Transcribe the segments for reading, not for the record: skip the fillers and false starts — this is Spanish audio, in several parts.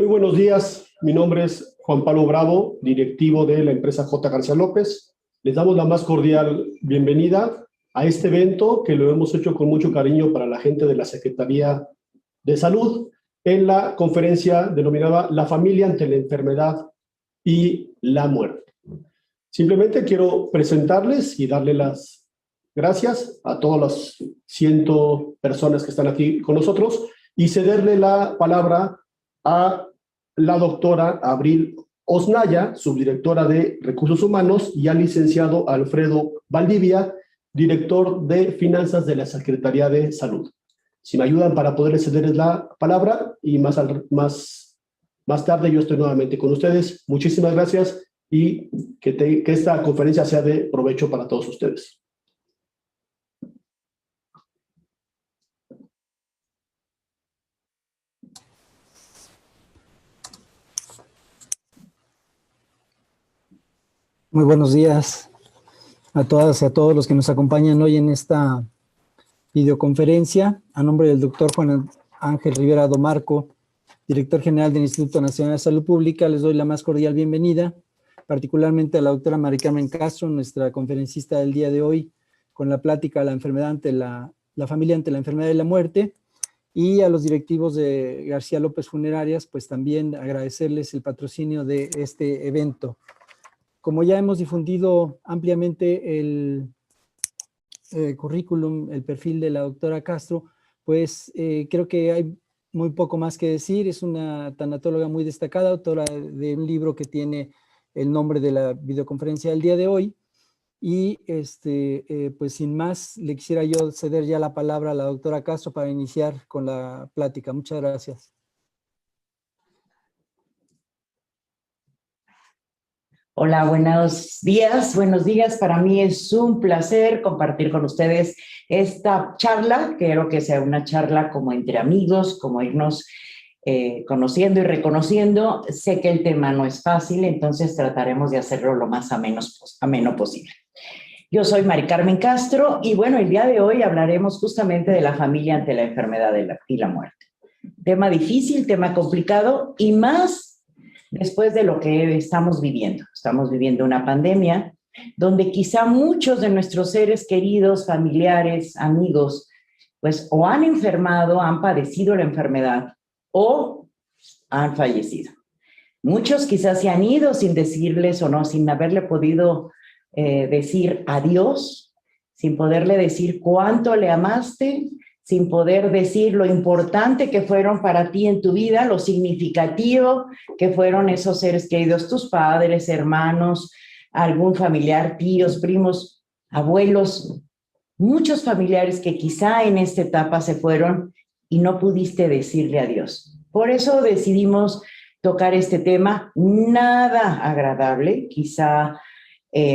Muy buenos días, mi nombre es Juan Pablo Bravo, directivo de la empresa J. García López. Les damos la más cordial bienvenida a este evento que lo hemos hecho con mucho cariño para la gente de la Secretaría de Salud en la conferencia denominada La familia ante la enfermedad y la muerte. Simplemente quiero presentarles y darle las gracias a todas las 100 personas que están aquí con nosotros y cederle la palabra a la doctora Abril Osnaya, subdirectora de Recursos Humanos, y al licenciado Alfredo Valdivia, director de Finanzas de la Secretaría de Salud. Si me ayudan para poder cederles la palabra y más tarde yo estoy nuevamente con ustedes. Muchísimas gracias y que esta conferencia sea de provecho para todos ustedes. Muy buenos días a todas y a todos los que nos acompañan hoy en esta videoconferencia. A nombre del doctor Juan Ángel Rivera Domarco, director general del Instituto Nacional de Salud Pública, les doy la más cordial bienvenida, particularmente a la doctora Mari Carmen Castro, nuestra conferencista del día de hoy, con la plática La enfermedad ante la familia ante la enfermedad y la muerte, y a los directivos de García López Funerarias, pues también agradecerles el patrocinio de este evento. Como ya hemos difundido ampliamente el currículum, el perfil de la doctora Castro, pues creo que hay muy poco más que decir. Es una tanatóloga muy destacada, autora de un libro que tiene el nombre de la videoconferencia del día de hoy. Y pues sin más, le quisiera yo ceder ya la palabra a la doctora Castro para iniciar con la plática. Muchas gracias. Hola, buenos días. Buenos días. Para mí es un placer compartir con ustedes esta charla. Quiero que sea una charla como entre amigos, como irnos conociendo y reconociendo. Sé que el tema no es fácil, entonces trataremos de hacerlo lo más ameno posible. Yo soy Mari Carmen Castro y bueno, el día de hoy hablaremos justamente de la familia ante la enfermedad y la muerte. Tema difícil, tema complicado y más después de lo que estamos viviendo. Estamos viviendo una pandemia donde quizá muchos de nuestros seres queridos, familiares, amigos, pues o han enfermado, han padecido la enfermedad o han fallecido. Muchos quizás se han ido sin decirles o no, sin haberle podido decir adiós, sin poderle decir cuánto le amaste, sin poder decir lo importante que fueron para ti en tu vida, lo significativo que fueron esos seres queridos, tus padres, hermanos, algún familiar, tíos, primos, abuelos, muchos familiares que quizá en esta etapa se fueron y no pudiste decirle adiós. Por eso decidimos tocar este tema, nada agradable, quizá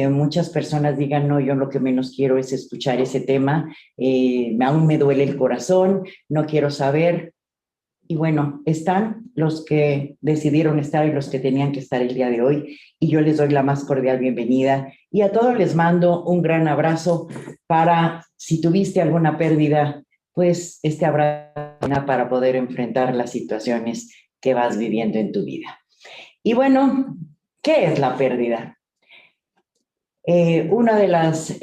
muchas personas digan, no, yo lo que menos quiero es escuchar ese tema, aún me duele el corazón, no quiero saber. Y bueno, están los que decidieron estar y los que tenían que estar el día de hoy, y yo les doy la más cordial bienvenida. Y a todos les mando un gran abrazo para, si tuviste alguna pérdida, pues este abrazo para poder enfrentar las situaciones que vas viviendo en tu vida. Y bueno, ¿qué es la pérdida? Uno de los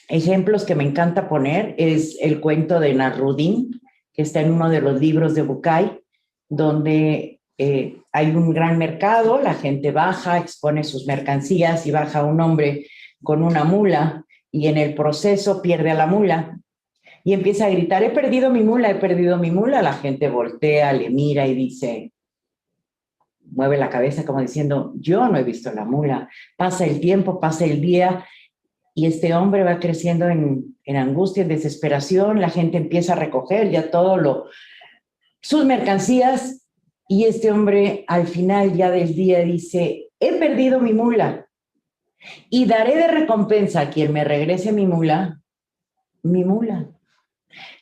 ejemplos que me encanta poner es el cuento de Nasruddin, que está en uno de los libros de Bucay, donde hay un gran mercado, la gente baja, expone sus mercancías y baja un hombre con una mula y en el proceso pierde a la mula y empieza a gritar, he perdido mi mula, he perdido mi mula. La gente voltea, le mira y dice, mueve la cabeza como diciendo, yo no he visto la mula. Pasa el tiempo, pasa el día y este hombre va creciendo en angustia, en desesperación. La gente empieza a recoger ya sus mercancías y este hombre al final ya del día dice, he perdido mi mula y daré de recompensa a quien me regrese mi mula, mi mula.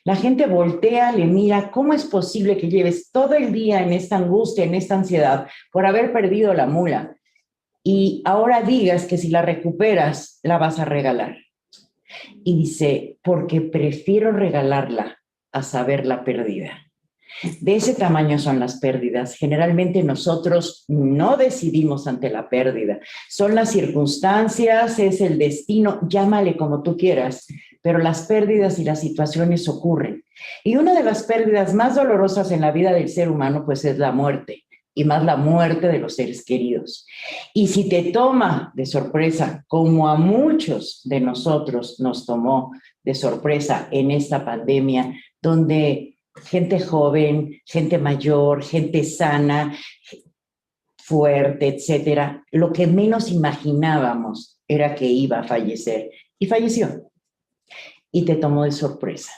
La gente voltea, le mira, ¿cómo es posible que lleves todo el día en esta angustia, en esta ansiedad por haber perdido la mula? Y ahora digas que si la recuperas, la vas a regalar. Y dice, porque prefiero regalarla a saberla perdida. De ese tamaño son las pérdidas. Generalmente nosotros no decidimos ante la pérdida. Son las circunstancias, es el destino, llámale como tú quieras, pero las pérdidas y las situaciones ocurren. Y una de las pérdidas más dolorosas en la vida del ser humano, pues es la muerte, y más la muerte de los seres queridos. Y si te toma de sorpresa, como a muchos de nosotros nos tomó de sorpresa en esta pandemia, donde gente joven, gente mayor, gente sana, fuerte, etcétera, lo que menos imaginábamos era que iba a fallecer. Y falleció. Y te tomó de sorpresa.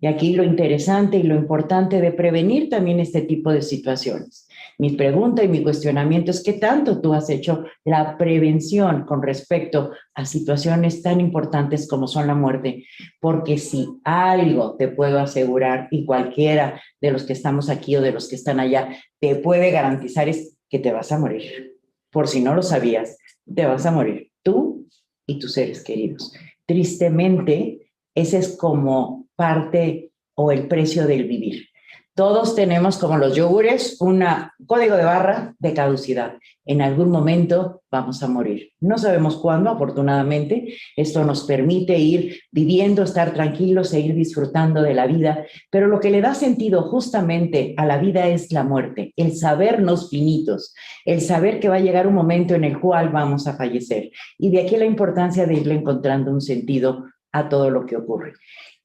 Y aquí lo interesante y lo importante de prevenir también este tipo de situaciones. Mi pregunta y mi cuestionamiento es: ¿qué tanto tú has hecho la prevención con respecto a situaciones tan importantes como son la muerte? Porque si algo te puedo asegurar, y cualquiera de los que estamos aquí o de los que están allá te puede garantizar, es que te vas a morir. Por si no lo sabías, te vas a morir, tú y tus seres queridos. Tristemente, ese es como parte o el precio del vivir. Todos tenemos, como los yogures, un código de barra de caducidad. En algún momento vamos a morir. No sabemos cuándo, afortunadamente. Esto nos permite ir viviendo, estar tranquilos e ir disfrutando de la vida. Pero lo que le da sentido justamente a la vida es la muerte, el sabernos finitos, el saber que va a llegar un momento en el cual vamos a fallecer. Y de aquí la importancia de irle encontrando un sentido a todo lo que ocurre.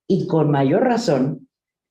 Y con mayor razón,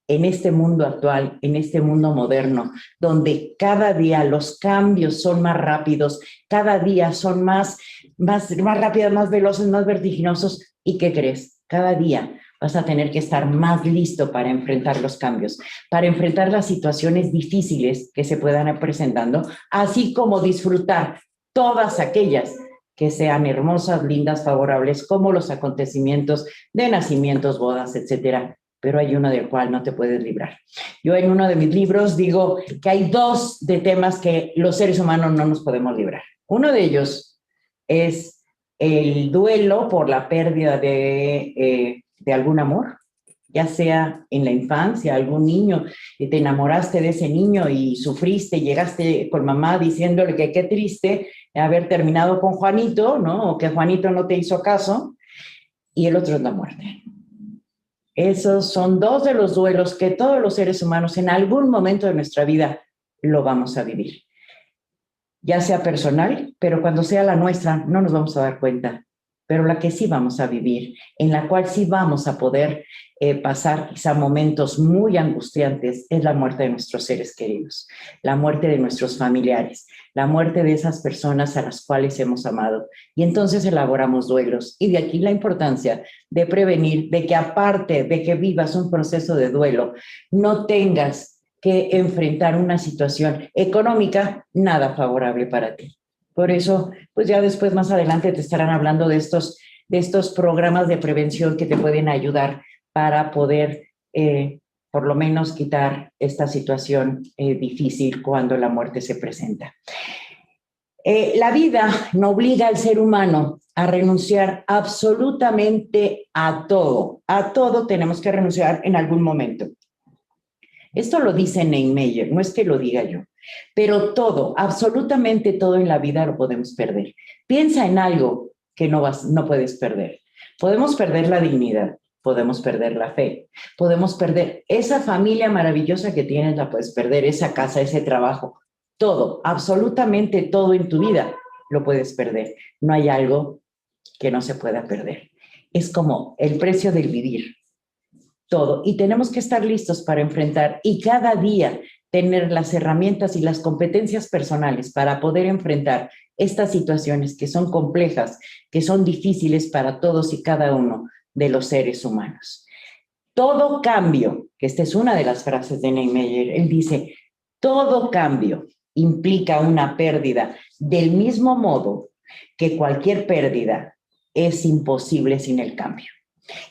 en este mundo actual, en este mundo moderno, donde cada día los cambios son más rápidos, cada día son más rápidos, más veloces, más vertiginosos. ¿Y qué crees? Cada día vas a tener que estar más listo para enfrentar los cambios, para enfrentar las situaciones difíciles que se puedan ir presentando, así como disfrutar todas aquellas que sean hermosas, lindas, favorables, como los acontecimientos de nacimientos, bodas, etcétera. Pero hay uno del cual no te puedes librar. Yo en uno de mis libros digo que hay dos de temas que los seres humanos no nos podemos librar. Uno de ellos es el duelo por la pérdida de algún amor, ya sea en la infancia, algún niño, y te enamoraste de ese niño y sufriste, llegaste con mamá diciéndole que qué triste haber terminado con Juanito, ¿no? O que Juanito no te hizo caso, y el otro es la muerte. Esos son dos de los duelos que todos los seres humanos en algún momento de nuestra vida lo vamos a vivir. Ya sea personal, pero cuando sea la nuestra no nos vamos a dar cuenta. Pero la que sí vamos a vivir, en la cual sí vamos a poder pasar quizá momentos muy angustiantes, es la muerte de nuestros seres queridos, la muerte de nuestros familiares, la muerte de esas personas a las cuales hemos amado. Y entonces elaboramos duelos. Y de aquí la importancia de prevenir, de que aparte de que vivas un proceso de duelo, no tengas que enfrentar una situación económica nada favorable para ti. Por eso, pues ya después, más adelante, te estarán hablando de estos programas de prevención que te pueden ayudar para poder, por lo menos, quitar esta situación difícil cuando la muerte se presenta. La vida no obliga al ser humano a renunciar absolutamente a todo. A todo tenemos que renunciar en algún momento. Esto lo dice Niemeyer, no es que lo diga yo, pero todo, absolutamente todo en la vida lo podemos perder. Piensa en algo que no puedes perder. Podemos perder la dignidad, podemos perder la fe, podemos perder esa familia maravillosa que tienes, la puedes perder, esa casa, ese trabajo, todo, absolutamente todo en tu vida lo puedes perder. No hay algo que no se pueda perder. Es como el precio del vivir. Todo. Y tenemos que estar listos para enfrentar y cada día tener las herramientas y las competencias personales para poder enfrentar estas situaciones que son complejas, que son difíciles para todos y cada uno de los seres humanos. Todo cambio, que esta es una de las frases de Niemeyer, él dice, todo cambio implica una pérdida, del mismo modo que cualquier pérdida es imposible sin el cambio.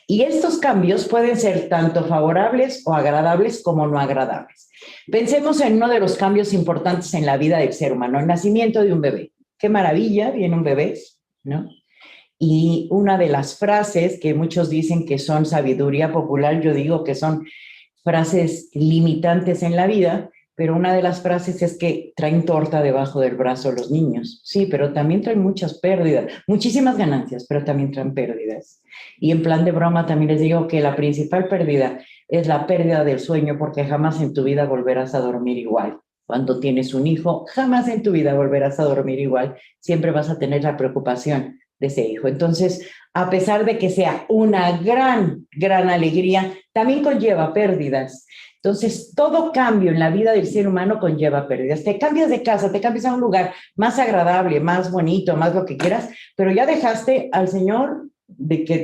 Y estos cambios pueden ser tanto favorables o agradables como no agradables. Pensemos en uno de los cambios importantes en la vida del ser humano, el nacimiento de un bebé. ¡Qué maravilla! Viene un bebé, ¿no? Y una de las frases que muchos dicen que son sabiduría popular, yo digo que son frases limitantes en la vida, pero una de las frases es que traen torta debajo del brazo los niños. Sí, pero también traen muchas pérdidas, muchísimas ganancias, pero también traen pérdidas. Y en plan de broma también les digo que la principal pérdida es la pérdida del sueño, porque jamás en tu vida volverás a dormir igual. Cuando tienes un hijo, jamás en tu vida volverás a dormir igual. Siempre vas a tener la preocupación de ese hijo. Entonces, a pesar de que sea una gran alegría, también conlleva pérdidas. Entonces, todo cambio en la vida del ser humano conlleva pérdidas. Te cambias de casa, te cambias a un lugar más agradable, más bonito, más lo que quieras, pero ya dejaste al señor de que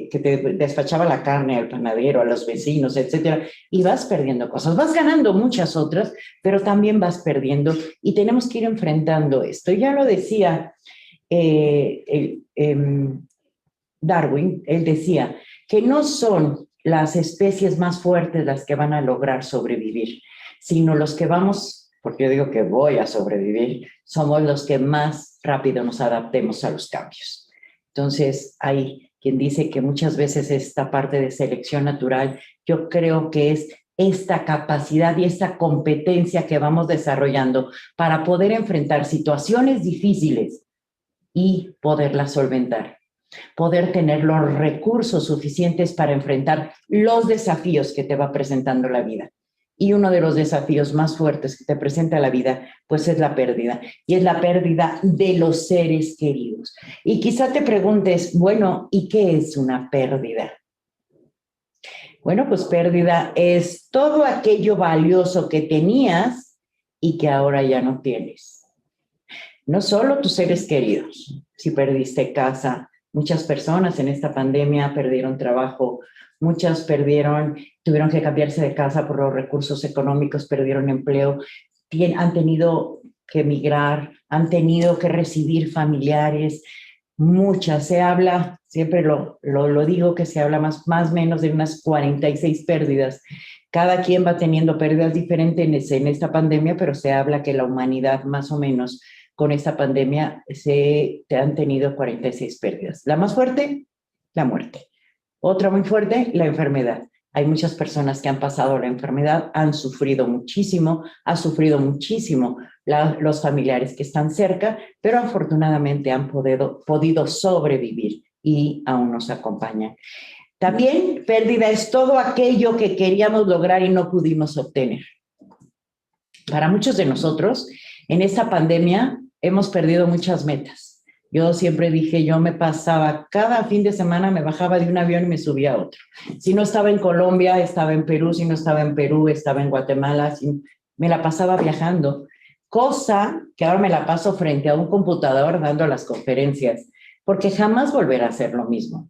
te despachaba la carne, al panadero, a los vecinos, etcétera, y vas perdiendo cosas. Vas ganando muchas otras, pero también vas perdiendo, y tenemos que ir enfrentando esto. Ya lo decía Darwin, él decía que no son las especies más fuertes las que van a lograr sobrevivir, sino los que vamos, porque yo digo que voy a sobrevivir, somos los que más rápido nos adaptemos a los cambios. Entonces, hay quien dice que muchas veces esta parte de selección natural, yo creo que es esta capacidad y esta competencia que vamos desarrollando para poder enfrentar situaciones difíciles y poderlas solventar. Poder tener los recursos suficientes para enfrentar los desafíos que te va presentando la vida. Y uno de los desafíos más fuertes que te presenta la vida, pues es la pérdida. Y es la pérdida de los seres queridos. Y quizá te preguntes, bueno, ¿y qué es una pérdida? Bueno, pues pérdida es todo aquello valioso que tenías y que ahora ya no tienes. No solo tus seres queridos. Si perdiste casa, muchas personas en esta pandemia perdieron trabajo, muchas tuvieron que cambiarse de casa por los recursos económicos, perdieron empleo, han tenido que emigrar, han tenido que recibir familiares, muchas. Se habla, siempre lo digo, que se habla más o menos de unas 46 pérdidas. Cada quien va teniendo pérdidas diferentes en esta pandemia, pero se habla que la humanidad más o menos con esta pandemia han tenido 46 pérdidas. La más fuerte, la muerte. Otra muy fuerte, la enfermedad. Hay muchas personas que han pasado la enfermedad, han sufrido muchísimo, los familiares que están cerca, pero afortunadamente han podido sobrevivir y aún nos acompañan. También pérdida es todo aquello que queríamos lograr y no pudimos obtener. Para muchos de nosotros, en esta pandemia, hemos perdido muchas metas. Yo siempre dije, yo me pasaba, cada fin de semana me bajaba de un avión y me subía a otro. Si no estaba en Colombia, estaba en Perú, si no estaba en Perú, estaba en Guatemala, me la pasaba viajando. Cosa que ahora me la paso frente a un computador dando las conferencias, porque jamás volverá a ser lo mismo.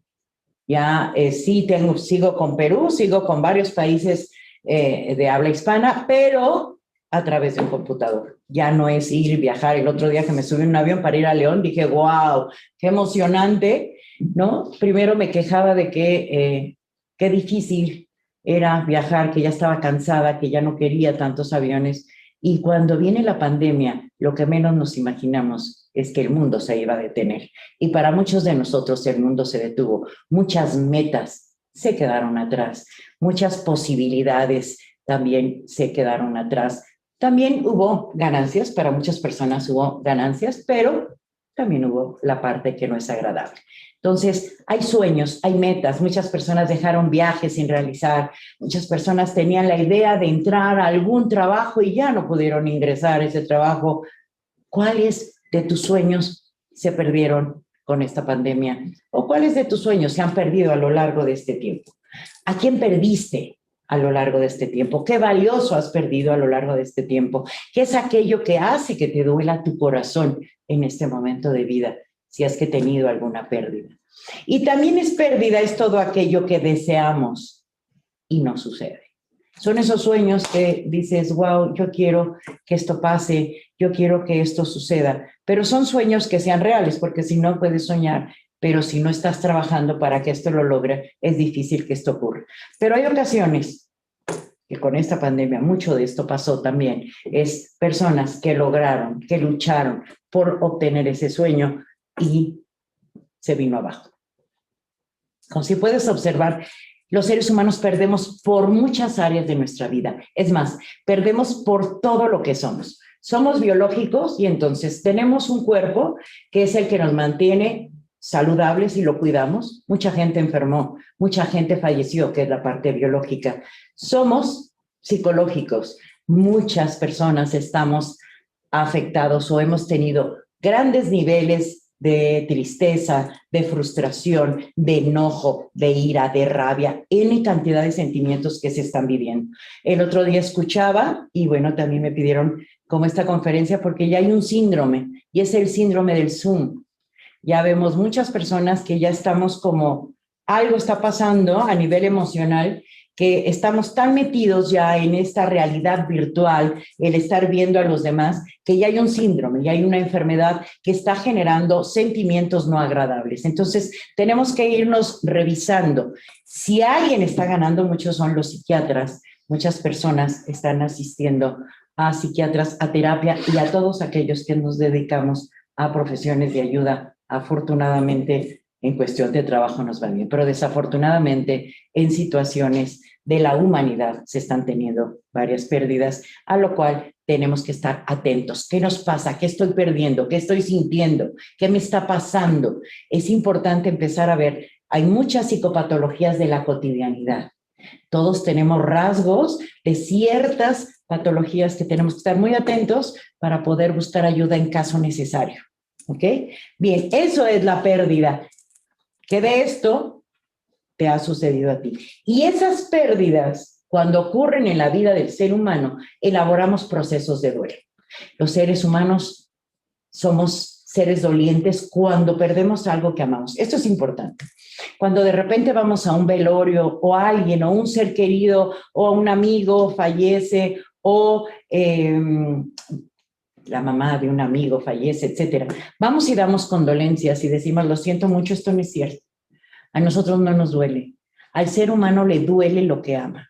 Ya sigo con Perú, sigo con varios países de habla hispana, pero a través de un computador. Ya no es ir, viajar. El otro día que me subí en un avión para ir a León, dije, wow, qué emocionante, ¿no? Primero me quejaba de que qué difícil era viajar, que ya estaba cansada, que ya no quería tantos aviones. Y cuando viene la pandemia, lo que menos nos imaginamos es que el mundo se iba a detener. Y para muchos de nosotros el mundo se detuvo. Muchas metas se quedaron atrás. Muchas posibilidades también se quedaron atrás. También hubo ganancias, para muchas personas hubo ganancias, pero también hubo la parte que no es agradable. Entonces, hay sueños, hay metas, muchas personas dejaron viajes sin realizar, muchas personas tenían la idea de entrar a algún trabajo y ya no pudieron ingresar a ese trabajo. ¿Cuáles de tus sueños se perdieron con esta pandemia? ¿O cuáles de tus sueños se han perdido a lo largo de este tiempo? ¿A quién perdiste a lo largo de este tiempo? ¿Qué valioso has perdido a lo largo de este tiempo? ¿Qué es aquello que hace que te duela tu corazón en este momento de vida, si has tenido alguna pérdida? Y también es pérdida, es todo aquello que deseamos y no sucede. Son esos sueños que dices, wow, yo quiero que esto pase, yo quiero que esto suceda, pero son sueños que sean reales, porque si no puedes soñar, pero si no estás trabajando para que esto lo logre, es difícil que esto ocurra. Pero hay ocasiones que con esta pandemia, mucho de esto pasó también, es personas que lograron, que lucharon por obtener ese sueño y se vino abajo. Como si puedes observar, los seres humanos perdemos por muchas áreas de nuestra vida. Es más, perdemos por todo lo que somos. Somos biológicos y entonces tenemos un cuerpo que es el que nos mantiene saludables y lo cuidamos. Mucha gente enfermó, mucha gente falleció, que es la parte biológica. Somos psicológicos. Muchas personas estamos afectados o hemos tenido grandes niveles de tristeza, de frustración, de enojo, de ira, de rabia, N cantidad de sentimientos que se están viviendo. El otro día escuchaba, y bueno, también me pidieron como esta conferencia, porque ya hay un síndrome, y es el síndrome del Zoom. Ya vemos muchas personas que ya estamos como, algo está pasando a nivel emocional, que estamos tan metidos ya en esta realidad virtual, el estar viendo a los demás, que ya hay un síndrome, ya hay una enfermedad que está generando sentimientos no agradables. Entonces, tenemos que irnos revisando. Si alguien está ganando, muchos son los psiquiatras, muchas personas están asistiendo a psiquiatras, a terapia y a todos aquellos que nos dedicamos a profesiones de ayuda. Afortunadamente, en cuestión de trabajo nos va bien, pero desafortunadamente en situaciones de la humanidad se están teniendo varias pérdidas, a lo cual tenemos que estar atentos. ¿Qué nos pasa? ¿Qué estoy perdiendo? ¿Qué estoy sintiendo? ¿Qué me está pasando? Es importante empezar a ver, hay muchas psicopatologías de la cotidianidad. Todos tenemos rasgos de ciertas patologías que tenemos que estar muy atentos para poder buscar ayuda en caso necesario. ¿Ok? Bien, eso es la pérdida. Que de esto te ha sucedido a ti. Y esas pérdidas, cuando ocurren en la vida del ser humano, elaboramos procesos de duelo. Los seres humanos somos seres dolientes cuando perdemos algo que amamos. Esto es importante. Cuando de repente vamos a un velorio o alguien o un ser querido o un amigo fallece o la mamá de un amigo fallece, etcétera. Vamos y damos condolencias y decimos, lo siento mucho, esto no es cierto. A nosotros no nos duele. Al ser humano le duele lo que ama.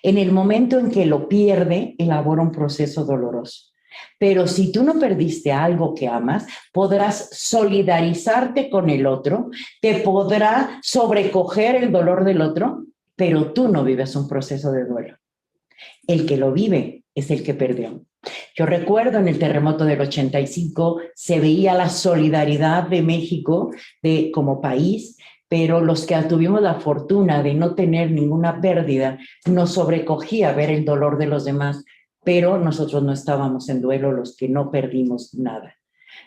En el momento en que lo pierde, elabora un proceso doloroso. Pero si tú no perdiste algo que amas, podrás solidarizarte con el otro, te podrá sobrecoger el dolor del otro, pero tú no vives un proceso de duelo. El que lo vive es el que perdió. Yo recuerdo en el terremoto del 85 se veía la solidaridad de México como país, pero los que tuvimos la fortuna de no tener ninguna pérdida, nos sobrecogía ver el dolor de los demás, pero nosotros no estábamos en duelo, los que no perdimos nada.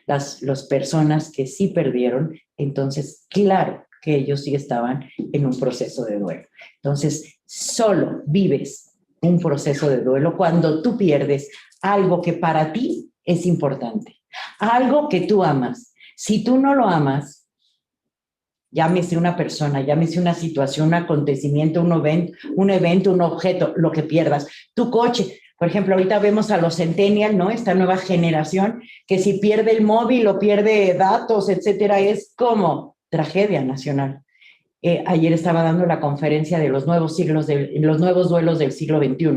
Las personas que sí perdieron, entonces claro que ellos sí estaban en un proceso de duelo. Entonces solo vives un proceso de duelo cuando tú pierdes algo que para ti es importante, algo que tú amas. Si tú no lo amas, llámese una persona, llámese una situación, un acontecimiento, un evento, un objeto, lo que pierdas, tu coche. Por ejemplo, ahorita vemos a los centennials, ¿no? Esta nueva generación que si pierde el móvil o pierde datos, etcétera, es como tragedia nacional. Ayer estaba dando la conferencia de los nuevos duelos del siglo XXI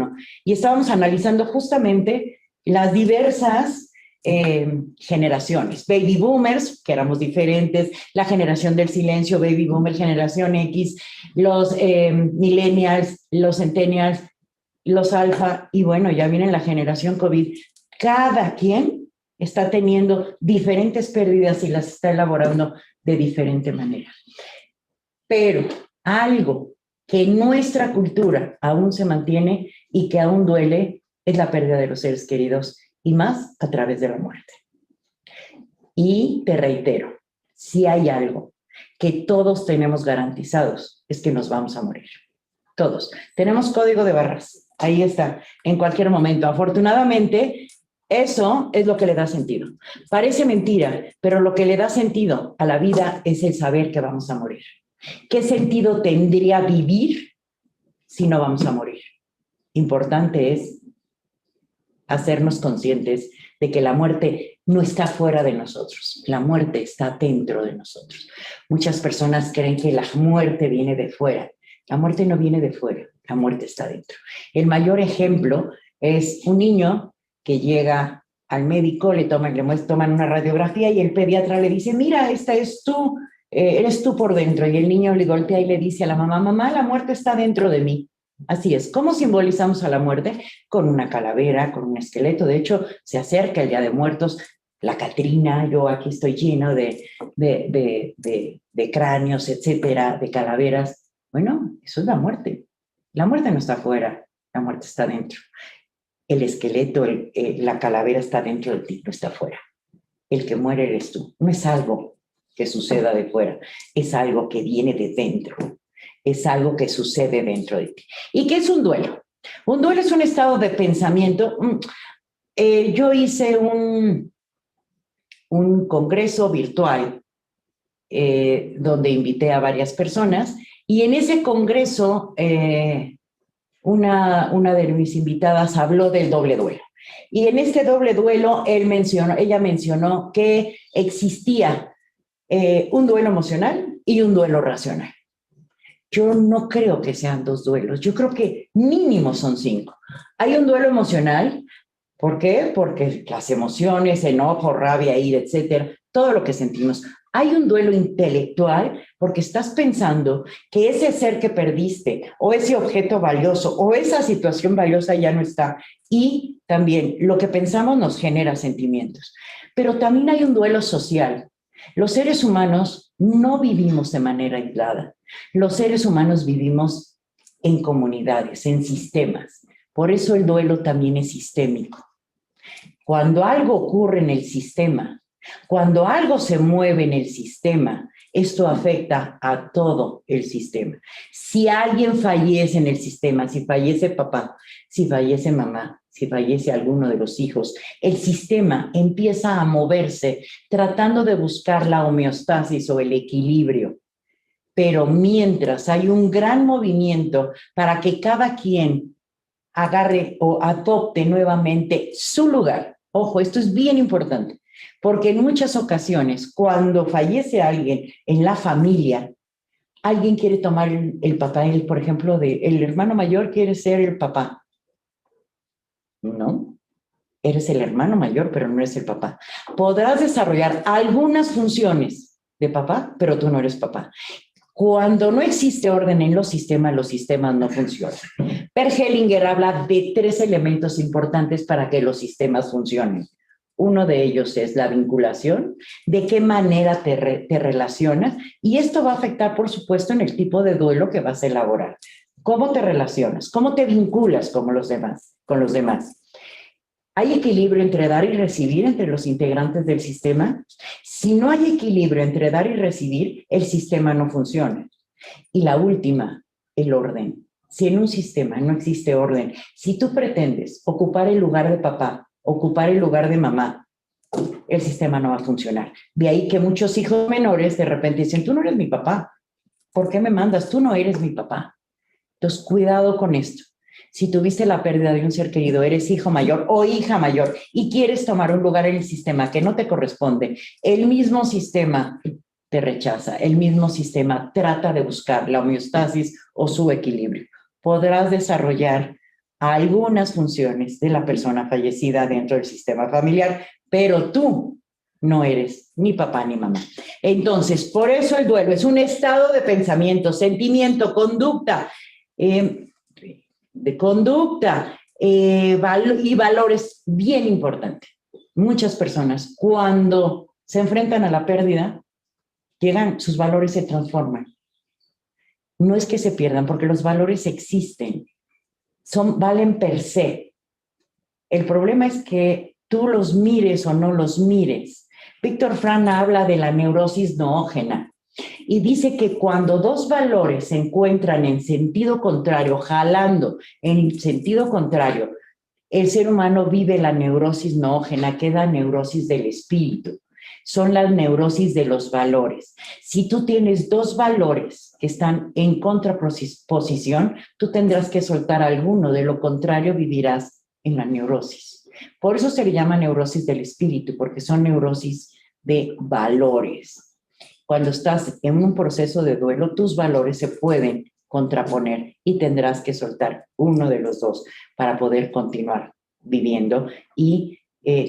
y estábamos analizando justamente las diversas generaciones, baby boomers, que éramos diferentes, la generación del silencio, baby boomer, generación X, los millennials, los centennials, los alfa, y bueno, ya viene la generación COVID. Cada quien está teniendo diferentes pérdidas y las está elaborando de diferente manera. Pero algo que en nuestra cultura aún se mantiene y que aún duele es la pérdida de los seres queridos, y más a través de la muerte. Y te reitero, si hay algo que todos tenemos garantizados, es que nos vamos a morir. Todos. Tenemos código de barras. Ahí está, en cualquier momento. Afortunadamente, eso es lo que le da sentido. Parece mentira, pero lo que le da sentido a la vida es el saber que vamos a morir. ¿Qué sentido tendría vivir si no vamos a morir? Importante es hacernos conscientes de que la muerte no está fuera de nosotros, la muerte está dentro de nosotros. Muchas personas creen que la muerte viene de fuera. La muerte no viene de fuera, la muerte está dentro. El mayor ejemplo es un niño que llega al médico, le toman una radiografía y el pediatra le dice, mira, esta es tu eres tú por dentro. Y el niño le golpea y le dice a la mamá, mamá, la muerte está dentro de mí. Así es. ¿Cómo simbolizamos a la muerte? Con una calavera, con un esqueleto. De hecho, se acerca el Día de Muertos, la Catrina, yo aquí estoy lleno de cráneos, etcétera, de calaveras. Bueno, eso es la muerte. La muerte no está afuera, la muerte está dentro. El esqueleto, la calavera está dentro de ti, no está afuera. El que muere eres tú. No es algo que suceda de fuera, es algo que viene de dentro. Es algo que sucede dentro de ti. ¿Y qué es un duelo? Un duelo es un estado de pensamiento. Yo hice un congreso virtual donde invité a varias personas y en ese congreso una de mis invitadas habló del doble duelo. Y en este doble duelo ella mencionó que existía un duelo emocional y un duelo racional. Yo no creo que sean dos duelos, yo creo que mínimo son 5. Hay un duelo emocional, ¿por qué? Porque las emociones, enojo, rabia, ira, etcétera, todo lo que sentimos. Hay un duelo intelectual porque estás pensando que ese ser que perdiste o ese objeto valioso o esa situación valiosa ya no está. Y también lo que pensamos nos genera sentimientos. Pero también hay un duelo social. Los seres humanos no vivimos de manera aislada. Los seres humanos vivimos en comunidades, en sistemas. Por eso el duelo también es sistémico. Cuando algo ocurre en el sistema, cuando algo se mueve en el sistema, esto afecta a todo el sistema. Si alguien fallece en el sistema, si fallece papá, si fallece mamá, si fallece alguno de los hijos, el sistema empieza a moverse tratando de buscar la homeostasis o el equilibrio. Pero mientras hay un gran movimiento para que cada quien agarre o adopte nuevamente su lugar. Ojo, esto es bien importante, porque en muchas ocasiones, cuando fallece alguien en la familia, alguien quiere tomar el papel, por ejemplo, el hermano mayor quiere ser el papá. No, eres el hermano mayor, pero no eres el papá. Podrás desarrollar algunas funciones de papá, pero tú no eres papá. Cuando no existe orden en los sistemas no funcionan. Per Hellinger habla de 3 elementos importantes para que los sistemas funcionen. Uno de ellos es la vinculación, de qué manera te relacionas, y esto va a afectar, por supuesto, en el tipo de duelo que vas a elaborar. ¿Cómo te relacionas? ¿Cómo te vinculas con los demás? ¿Hay equilibrio entre dar y recibir entre los integrantes del sistema? Si no hay equilibrio entre dar y recibir, el sistema no funciona. Y la última, el orden. Si en un sistema no existe orden, si tú pretendes ocupar el lugar de papá, ocupar el lugar de mamá, el sistema no va a funcionar. De ahí que muchos hijos menores de repente dicen, tú no eres mi papá. ¿Por qué me mandas? Tú no eres mi papá. Entonces, cuidado con esto. Si tuviste la pérdida de un ser querido, eres hijo mayor o hija mayor y quieres tomar un lugar en el sistema que no te corresponde, el mismo sistema te rechaza, el mismo sistema trata de buscar la homeostasis o su equilibrio. Podrás desarrollar algunas funciones de la persona fallecida dentro del sistema familiar, pero tú no eres ni papá ni mamá. Entonces, por eso el duelo es un estado de pensamiento, sentimiento, conducta, y valores bien importantes. Muchas personas, cuando se enfrentan a la pérdida, sus valores se transforman. No es que se pierdan, porque los valores existen, valen per se. El problema es que tú los mires o no los mires. Víctor Frank habla de la neurosis noógena y dice que cuando 2 valores se encuentran en sentido contrario, jalando en sentido contrario, el ser humano vive la neurosis noógena, que es la neurosis del espíritu. Son las neurosis de los valores. Si tú tienes 2 valores que están en contraposición, tú tendrás que soltar alguno, de lo contrario vivirás en la neurosis. Por eso se le llama neurosis del espíritu, porque son neurosis de valores. Cuando estás en un proceso de duelo, tus valores se pueden contraponer y tendrás que soltar uno de los 2 para poder continuar viviendo y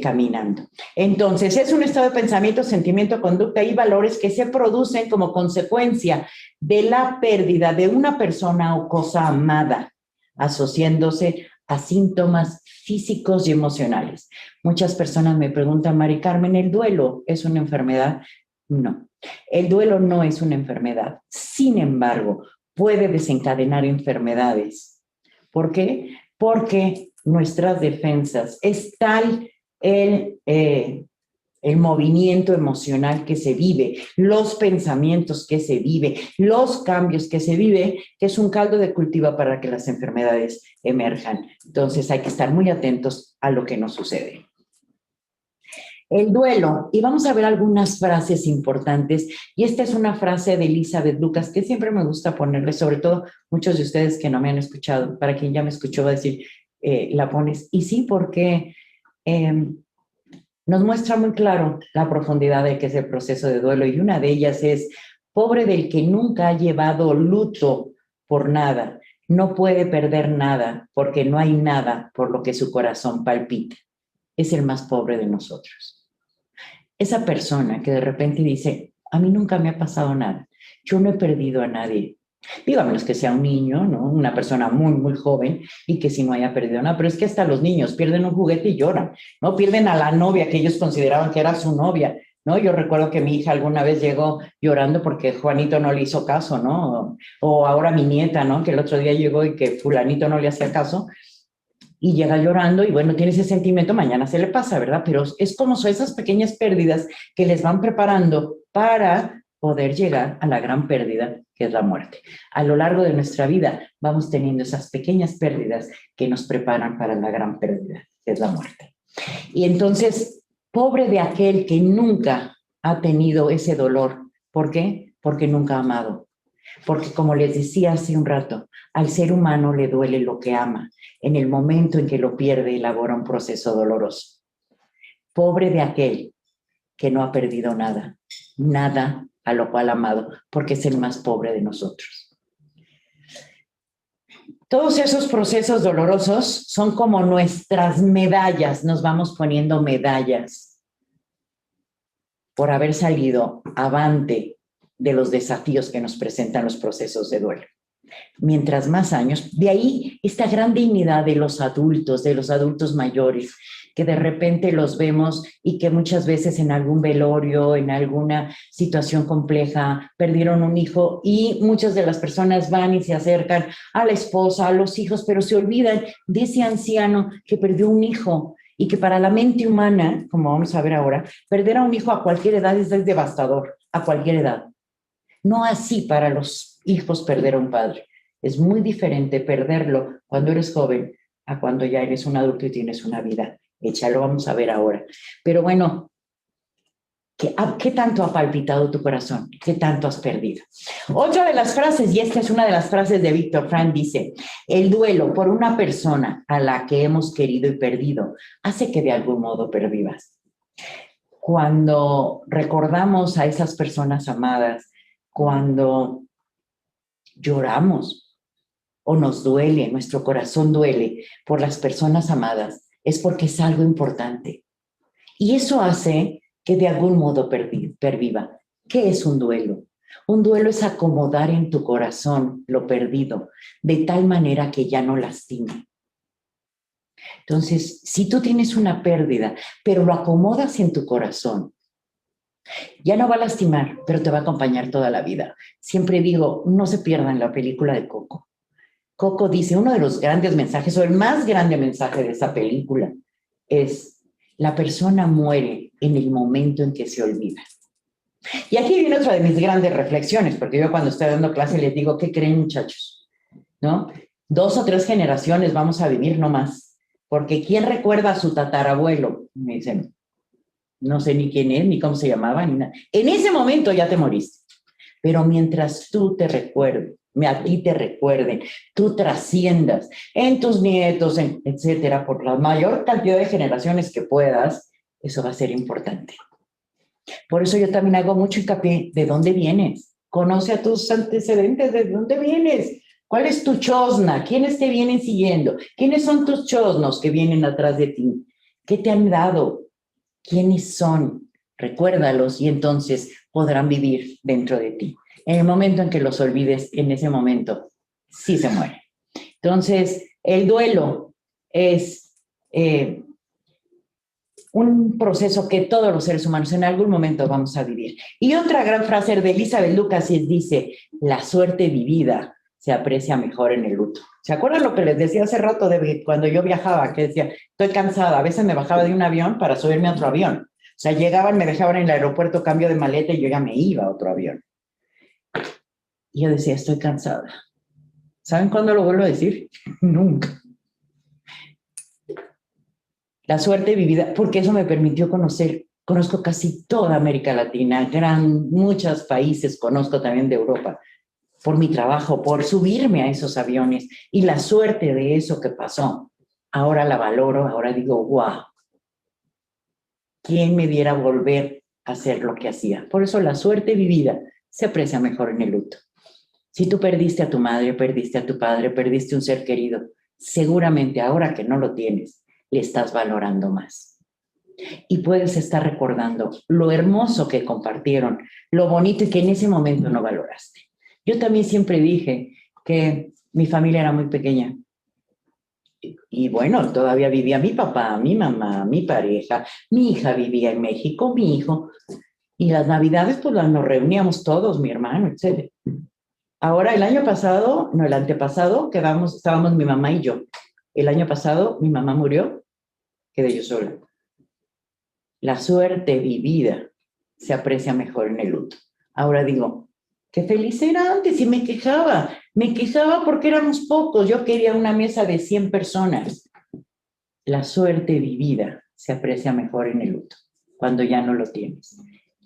caminando. Entonces, es un estado de pensamiento, sentimiento, conducta y valores que se producen como consecuencia de la pérdida de una persona o cosa amada, asociándose a síntomas físicos y emocionales. Muchas personas me preguntan, Mari Carmen, ¿el duelo es una enfermedad? No, el duelo no es una enfermedad. Sin embargo, puede desencadenar enfermedades. ¿Por qué? Porque nuestras defensas es tal el movimiento emocional que se vive, los pensamientos que se vive, los cambios que se vive, que es un caldo de cultivo para que las enfermedades emerjan. Entonces hay que estar muy atentos a lo que nos sucede. El duelo, y vamos a ver algunas frases importantes, y esta es una frase de Elizabeth Lucas que siempre me gusta ponerle, sobre todo muchos de ustedes que no me han escuchado, para quien ya me escuchó va a decir, la pones, y sí, porque nos muestra muy claro la profundidad de que es el proceso de duelo, y una de ellas es, pobre del que nunca ha llevado luto por nada, no puede perder nada, porque no hay nada por lo que su corazón palpita. Es el más pobre de nosotros. Esa persona que de repente dice, a mí nunca me ha pasado nada, yo no he perdido a nadie. Digo, a menos que sea un niño, ¿no? Una persona muy, muy joven y que si no haya perdido nada, pero es que hasta los niños pierden un juguete y lloran, ¿no? Pierden a la novia que ellos consideraban que era su novia, ¿no? Yo recuerdo que mi hija alguna vez llegó llorando porque Juanito no le hizo caso, ¿no? O ahora mi nieta, ¿no? Que el otro día llegó y que fulanito no le hacía caso y llega llorando y bueno, tiene ese sentimiento, mañana se le pasa, ¿verdad? Pero es como son esas pequeñas pérdidas que les van preparando para poder llegar a la gran pérdida que es la muerte. A lo largo de nuestra vida vamos teniendo esas pequeñas pérdidas que nos preparan para la gran pérdida, que es la muerte. Y entonces, pobre de aquel que nunca ha tenido ese dolor. ¿Por qué? Porque nunca ha amado. Porque como les decía hace un rato, al ser humano le duele lo que ama. En el momento en que lo pierde, elabora un proceso doloroso. Pobre de aquel que no ha perdido nada, nada a lo cual ha amado, porque es el más pobre de nosotros. Todos esos procesos dolorosos son como nuestras medallas, nos vamos poniendo medallas por haber salido avante de los desafíos que nos presentan los procesos de duelo. Mientras más años, de ahí esta gran dignidad de los adultos mayores, que de repente los vemos y que muchas veces en algún velorio, en alguna situación compleja, perdieron un hijo y muchas de las personas van y se acercan a la esposa, a los hijos, pero se olvidan de ese anciano que perdió un hijo y que para la mente humana, como vamos a ver ahora, perder a un hijo a cualquier edad es devastador, a cualquier edad. No así para los hijos perder a un padre. Es muy diferente perderlo cuando eres joven a cuando ya eres un adulto y tienes una vida hecha. Lo vamos a ver ahora. Pero bueno, ¿qué tanto ha palpitado tu corazón? ¿Qué tanto has perdido? Otra de las frases, y esta es una de las frases de Víctor Frank, dice, el duelo por una persona a la que hemos querido y perdido hace que de algún modo pervivas. Cuando recordamos a esas personas amadas, cuando lloramos o nos duele, nuestro corazón duele por las personas amadas, es porque es algo importante. Y eso hace que de algún modo perviva. ¿Qué es un duelo? Un duelo es acomodar en tu corazón lo perdido, de tal manera que ya no lastime. Entonces, si tú tienes una pérdida, pero lo acomodas en tu corazón, ya no va a lastimar, pero te va a acompañar toda la vida. Siempre digo, no se pierdan la película de Coco. Coco dice, uno de los grandes mensajes, o el más grande mensaje de esa película, es, la persona muere en el momento en que se olvida. Y aquí viene otra de mis grandes reflexiones, porque yo cuando estoy dando clase les digo, ¿qué creen, muchachos? ¿No? 2 o 3 generaciones vamos a vivir no más, porque ¿quién recuerda a su tatarabuelo? Me dicen, no sé ni quién es, ni cómo se llamaba, ni nada. En ese momento ya te moriste. Pero mientras tú te recuerdes, a ti te recuerden, tú trasciendas en tus nietos, etcétera, por la mayor cantidad de generaciones que puedas, eso va a ser importante. Por eso yo también hago mucho hincapié, ¿de dónde vienes? Conoce a tus antecedentes, ¿de dónde vienes? ¿Cuál es tu chosna? ¿Quiénes te vienen siguiendo? ¿Quiénes son tus chosnos que vienen atrás de ti? ¿Qué te han dado? ¿Quiénes son? Recuérdalos y entonces podrán vivir dentro de ti. En el momento en que los olvides, en ese momento, sí se muere. Entonces, el duelo es un proceso que todos los seres humanos en algún momento vamos a vivir. Y otra gran frase de Elizabeth Lucas dice, la suerte vivida se aprecia mejor en el luto. ¿Se acuerdan lo que les decía hace rato de cuando yo viajaba? Que decía, estoy cansada. A veces me bajaba de un avión para subirme a otro avión. O sea, llegaban, me dejaban en el aeropuerto, cambio de maleta y yo ya me iba a otro avión. Y yo decía, estoy cansada. ¿Saben cuándo lo vuelvo a decir? Nunca. La suerte vivida, porque eso me permitió conozco casi toda América Latina, muchos países, conozco también de Europa, por mi trabajo, por subirme a esos aviones y la suerte de eso que pasó. Ahora la valoro, ahora digo, wow, ¿quién me diera volver a hacer lo que hacía? Por eso la suerte vivida se aprecia mejor en el luto. Si tú perdiste a tu madre, perdiste a tu padre, perdiste un ser querido, seguramente ahora que no lo tienes, le estás valorando más. Y puedes estar recordando lo hermoso que compartieron, lo bonito y que en ese momento no valoraste. Yo también siempre dije que mi familia era muy pequeña. Y bueno, todavía vivía mi papá, mi mamá, mi pareja, mi hija vivía en México, mi hijo. Y las navidades, pues nos reuníamos todos, mi hermano, etc. Ahora, el año pasado, no, el antepasado, estábamos mi mamá y yo. El año pasado, mi mamá murió, quedé yo sola. La suerte vivida se aprecia mejor en el luto. Ahora digo, qué feliz era antes y me quejaba porque éramos pocos, yo quería una mesa de 100 personas. La suerte vivida se aprecia mejor en el luto, cuando ya no lo tienes.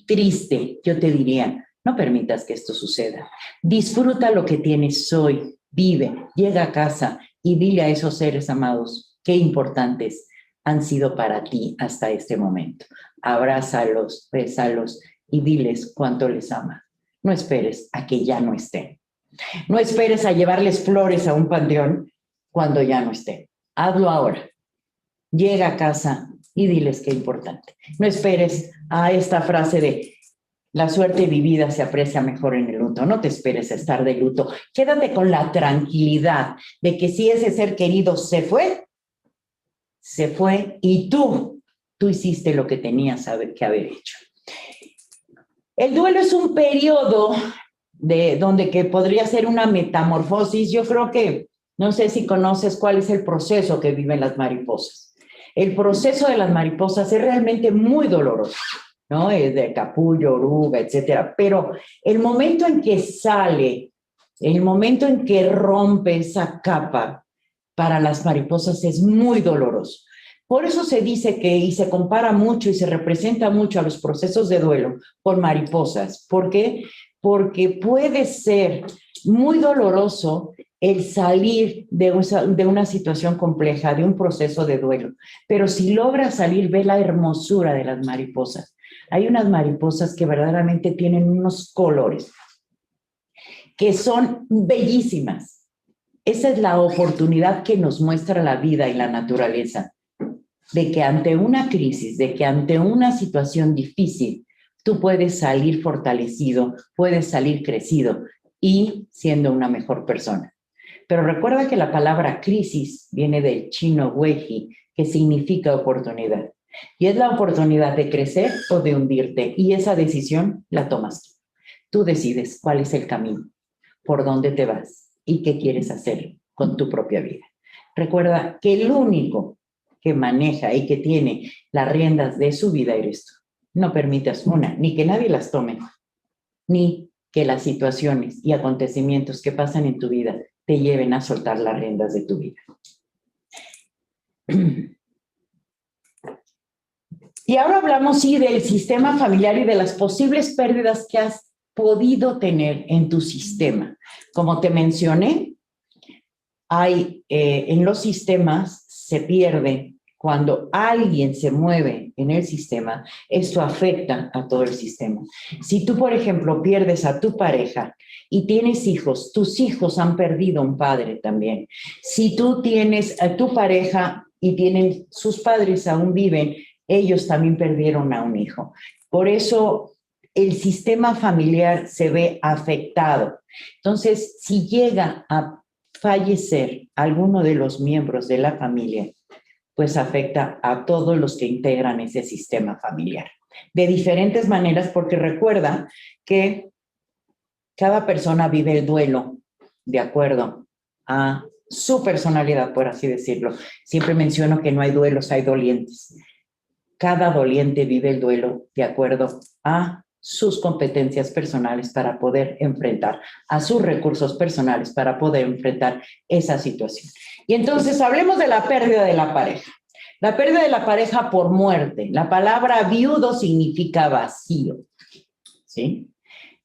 Triste, yo te diría, no permitas que esto suceda. Disfruta lo que tienes hoy, vive, llega a casa y dile a esos seres amados qué importantes han sido para ti hasta este momento. Abrázalos, bésalos y diles cuánto les amas. No esperes a que ya no estén. No esperes a llevarles flores a un panteón cuando ya no estén. Hazlo ahora. Llega a casa y diles qué importante. No esperes a esta frase de la suerte vivida se aprecia mejor en el luto. No te esperes a estar de luto. Quédate con la tranquilidad de que si ese ser querido se fue y tú hiciste lo que tenías que haber hecho. El duelo es un periodo donde que podría ser una metamorfosis. Yo creo que, no sé si conoces cuál es el proceso que viven las mariposas. El proceso de las mariposas es realmente muy doloroso, ¿no? Es de capullo, oruga, etcétera. Pero el momento en que sale, el momento en que rompe esa capa, para las mariposas es muy doloroso. Por eso se dice y se compara mucho y se representa mucho a los procesos de duelo con mariposas. ¿Por qué? Porque puede ser muy doloroso el salir de una situación compleja, de un proceso de duelo. Pero si logras salir, ve la hermosura de las mariposas. Hay unas mariposas que verdaderamente tienen unos colores que son bellísimas. Esa es la oportunidad que nos muestra la vida y la naturaleza, de que ante una crisis, de que ante una situación difícil, tú puedes salir fortalecido, puedes salir crecido y siendo una mejor persona. Pero recuerda que la palabra crisis viene del chino weiji, que significa oportunidad. Y es la oportunidad de crecer o de hundirte. Y esa decisión la tomas tú. Tú decides cuál es el camino, por dónde te vas y qué quieres hacer con tu propia vida. Recuerda que el único que maneja y que tiene las riendas de su vida eres tú. No permitas ni que nadie las tome, ni que las situaciones y acontecimientos que pasan en tu vida te lleven a soltar las riendas de tu vida. Y ahora hablamos, sí, del sistema familiar y de las posibles pérdidas que has podido tener en tu sistema. Como te mencioné, en los sistemas se pierde cuando alguien se mueve en el sistema, esto afecta a todo el sistema. Si tú, por ejemplo, pierdes a tu pareja y tienes hijos, tus hijos han perdido un padre también. Si tú tienes a tu pareja, y tienen, sus padres aún viven, ellos también perdieron a un hijo. Por eso el sistema familiar se ve afectado. Entonces, si llega a fallecer alguno de los miembros de la familia, pues afecta a todos los que integran ese sistema familiar. De diferentes maneras, porque recuerda que cada persona vive el duelo de acuerdo a su personalidad, por así decirlo. Siempre menciono que no hay duelos, hay dolientes. Cada doliente vive el duelo de acuerdo a sus competencias personales para poder enfrentar, a sus recursos personales para poder enfrentar esa situación. Y entonces hablemos de la pérdida de la pareja. La pérdida de la pareja por muerte. La palabra viudo significa vacío, ¿sí?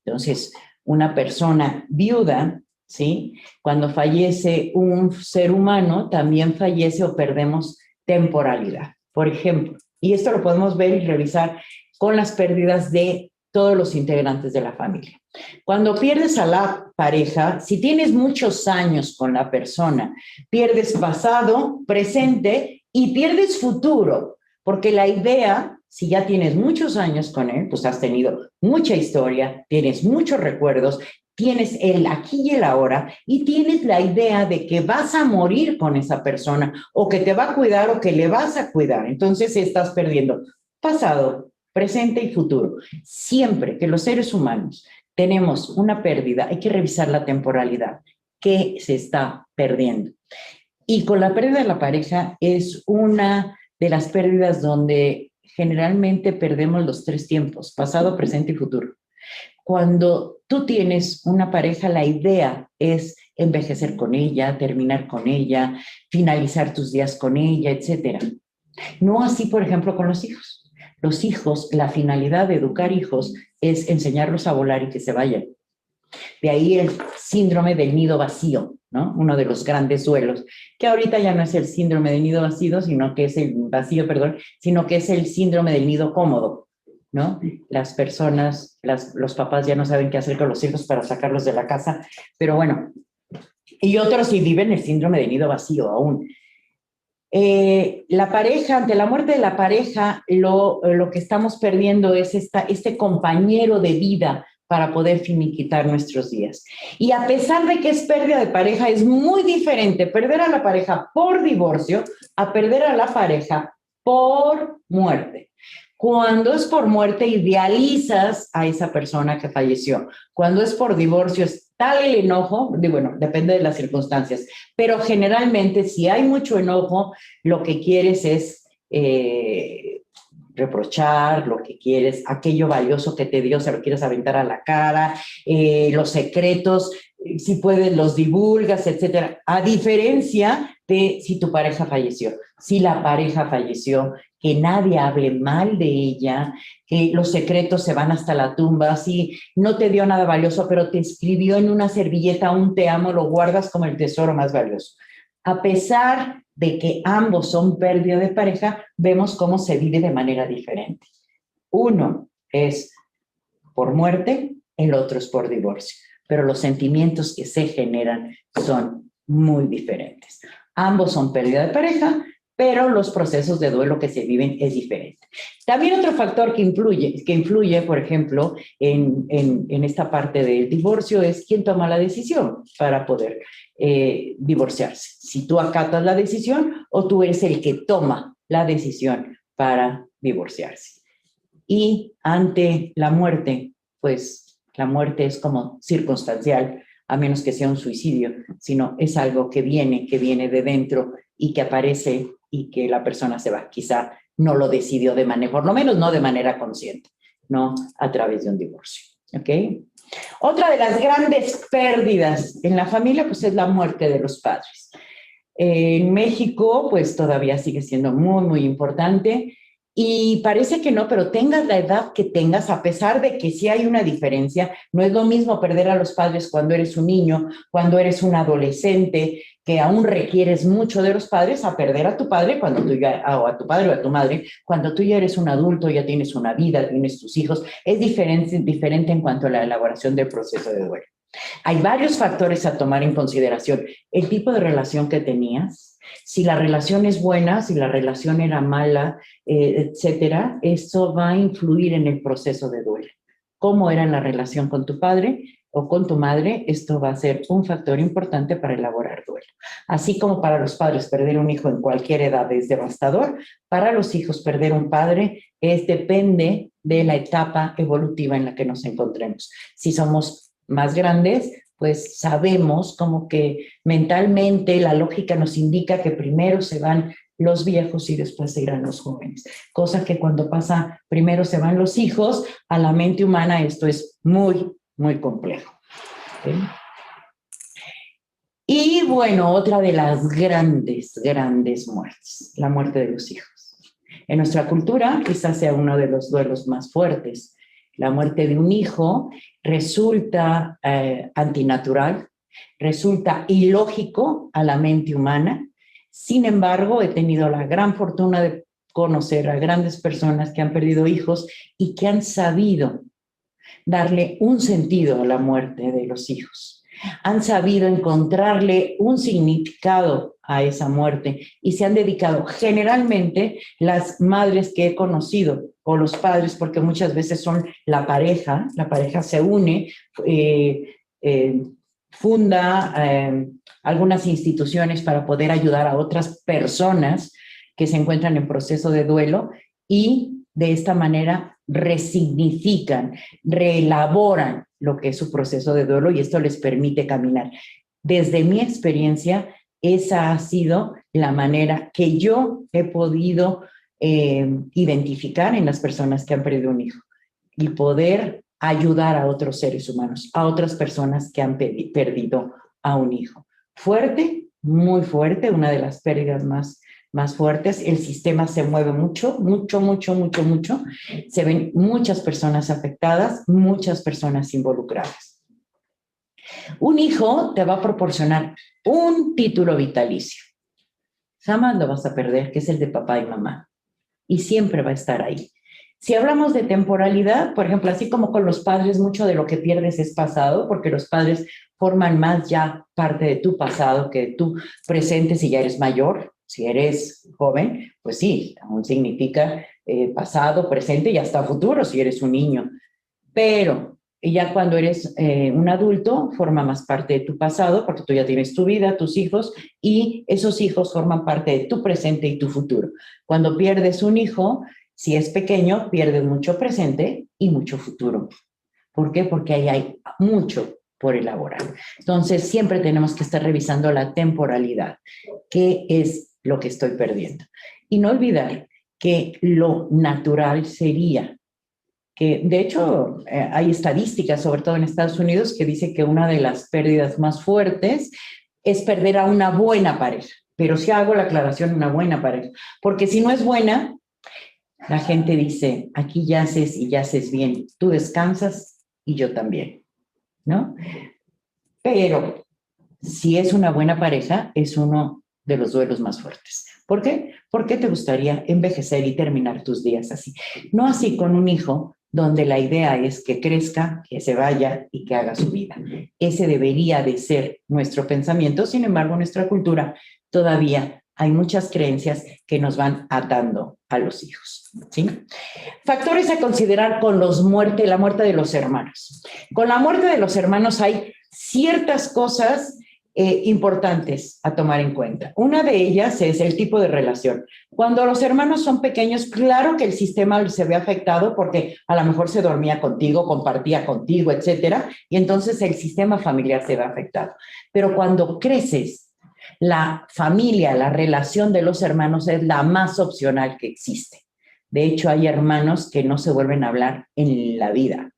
Entonces, una persona viuda, ¿sí? Cuando fallece un ser humano, también fallece o perdemos temporalidad. Por ejemplo, y esto lo podemos ver y revisar con las pérdidas de todos los integrantes de la familia. Cuando pierdes a la pareja, si tienes muchos años con la persona, pierdes pasado, presente y pierdes futuro, porque la idea, si ya tienes muchos años con él, pues has tenido mucha historia, tienes muchos recuerdos, tienes el aquí y el ahora y tienes la idea de que vas a morir con esa persona o que te va a cuidar o que le vas a cuidar. Entonces estás perdiendo pasado, presente y futuro. Siempre que los seres humanos tenemos una pérdida, hay que revisar la temporalidad. ¿Qué se está perdiendo? Y con la pérdida de la pareja es una de las pérdidas donde generalmente perdemos los 3 tiempos, pasado, presente y futuro. Cuando tú tienes una pareja, la idea es envejecer con ella, terminar con ella, finalizar tus días con ella, etc. No así, por ejemplo, con los hijos. Los hijos, la finalidad de educar hijos es enseñarlos a volar y que se vayan. De ahí el síndrome del nido vacío, ¿no? Uno de los grandes duelos, que ahorita ya no es el síndrome del nido vacío, sino que es sino que es el síndrome del nido cómodo, ¿no? Las personas, los papás ya no saben qué hacer con los hijos para sacarlos de la casa, pero bueno, y otros sí viven el síndrome del nido vacío aún. La pareja, ante la muerte de la pareja, lo que estamos perdiendo es este compañero de vida para poder finiquitar nuestros días. Y a pesar de que es pérdida de pareja, es muy diferente perder a la pareja por divorcio a perder a la pareja por muerte. Cuando es por muerte, idealizas a esa persona que falleció. Cuando es por divorcio, es tal el enojo, bueno, depende de las circunstancias, pero generalmente si hay mucho enojo, lo que quieres es reprochar, lo que quieres, aquello valioso que te dio, se lo quieres aventar a la cara, los secretos, si puedes los divulgas, etcétera. A diferencia de si tu pareja falleció. Si la pareja falleció, que nadie hable mal de ella, que los secretos se van hasta la tumba, si no te dio nada valioso, pero te escribió en una servilleta un te amo, lo guardas como el tesoro más valioso. A pesar de que ambos son pérdida de pareja, vemos cómo se vive de manera diferente. Uno es por muerte, el otro es por divorcio, pero los sentimientos que se generan son muy diferentes. Ambos son pérdida de pareja, pero los procesos de duelo que se viven es diferente. También otro factor que influye, por ejemplo, en esta parte del divorcio es quién toma la decisión para poder divorciarse. Si tú acatas la decisión o tú eres el que toma la decisión para divorciarse. Y ante la muerte, pues la muerte es como circunstancial, a menos que sea un suicidio, sino es algo que viene de dentro y que aparece y que la persona se va. Quizá no lo decidió de manera, por lo menos no de manera consciente, no a través de un divorcio, ¿ok? Otra de las grandes pérdidas en la familia, pues es la muerte de los padres. En México, pues todavía sigue siendo muy, muy importante. Y parece que no, pero tengas la edad que tengas, a pesar de que sí hay una diferencia, no es lo mismo perder a los padres cuando eres un niño, cuando eres un adolescente, que aún requieres mucho de los padres, a perder a tu padre cuando tú ya, o a tu padre o a tu madre, cuando tú ya eres un adulto, ya tienes una vida, tienes tus hijos, es diferente en cuanto a la elaboración del proceso de duelo. Hay varios factores a tomar en consideración. El tipo de relación que tenías, Si la relación es buena, si la relación era mala, etcétera, eso va a influir en el proceso de duelo. ¿Cómo era la relación con tu padre o con tu madre? Esto va a ser un factor importante para elaborar duelo. Así como para los padres perder un hijo en cualquier edad es devastador, para los hijos perder un padre depende de la etapa evolutiva en la que nos encontremos. Si somos más grandes, pues sabemos como que mentalmente la lógica nos indica que primero se van los viejos y después se irán los jóvenes. Cosa que cuando pasa, primero se van los hijos, a la mente humana esto es muy, muy complejo. ¿Okay? Y bueno, otra de las grandes muertes, la muerte de los hijos. En nuestra cultura quizás sea uno de los duelos más fuertes. La muerte de un hijo resulta antinatural, resulta ilógico a la mente humana. Sin embargo, he tenido la gran fortuna de conocer a grandes personas que han perdido hijos y que han sabido darle un sentido a la muerte de los hijos. Han sabido encontrarle un significado a esa muerte y se han dedicado, generalmente las madres que he conocido o los padres, porque muchas veces son la pareja se une, funda algunas instituciones para poder ayudar a otras personas que se encuentran en proceso de duelo y de esta manera resignifican, reelaboran lo que es su proceso de duelo y esto les permite caminar. Desde mi experiencia, esa ha sido la manera que yo he podido identificar en las personas que han perdido un hijo y poder ayudar a otros seres humanos, a otras personas que han perdido a un hijo. Fuerte, muy fuerte, una de las pérdidas más fuertes. El sistema se mueve mucho. Se ven muchas personas afectadas, muchas personas involucradas. Un hijo te va a proporcionar un título vitalicio. Jamás lo vas a perder, que es el de papá y mamá. Y siempre va a estar ahí. Si hablamos de temporalidad, por ejemplo, así como con los padres, mucho de lo que pierdes es pasado, porque los padres forman más ya parte de tu pasado que de tu presente si ya eres mayor. Si eres joven, pues sí, aún significa pasado, presente y hasta futuro si eres un niño. Pero ya cuando eres un adulto, forma más parte de tu pasado, porque tú ya tienes tu vida, tus hijos, y esos hijos forman parte de tu presente y tu futuro. Cuando pierdes un hijo, si es pequeño, pierdes mucho presente y mucho futuro. ¿Por qué? Porque ahí hay mucho por elaborar. Entonces, siempre tenemos que estar revisando la temporalidad. ¿Qué es lo que estoy perdiendo? Y no olvidar que lo natural sería que, de hecho, hay estadísticas, sobre todo en Estados Unidos, que dice que una de las pérdidas más fuertes es perder a una buena pareja. Pero si hago la aclaración, una buena pareja. Porque si no es buena, la gente dice, aquí yaces y yaces bien. Tú descansas y yo también, ¿no? Pero si es una buena pareja, es uno de los duelos más fuertes. ¿Por qué? ¿Por qué te gustaría envejecer y terminar tus días así? No así con un hijo, donde la idea es que crezca, que se vaya y que haga su vida. Ese debería de ser nuestro pensamiento. Sin embargo, en nuestra cultura todavía hay muchas creencias que nos van atando a los hijos, ¿sí? Factores a considerar con la muerte de los hermanos. Con la muerte de los hermanos hay ciertas cosas importantes a tomar en cuenta. Una de ellas es el tipo de relación. Cuando los hermanos son pequeños, claro que el sistema se ve afectado porque a lo mejor se dormía contigo, compartía contigo, etcétera, y entonces el sistema familiar se ve afectado. Pero cuando creces, la familia, la relación de los hermanos es la más opcional que existe. De hecho, hay hermanos que no se vuelven a hablar en la vida.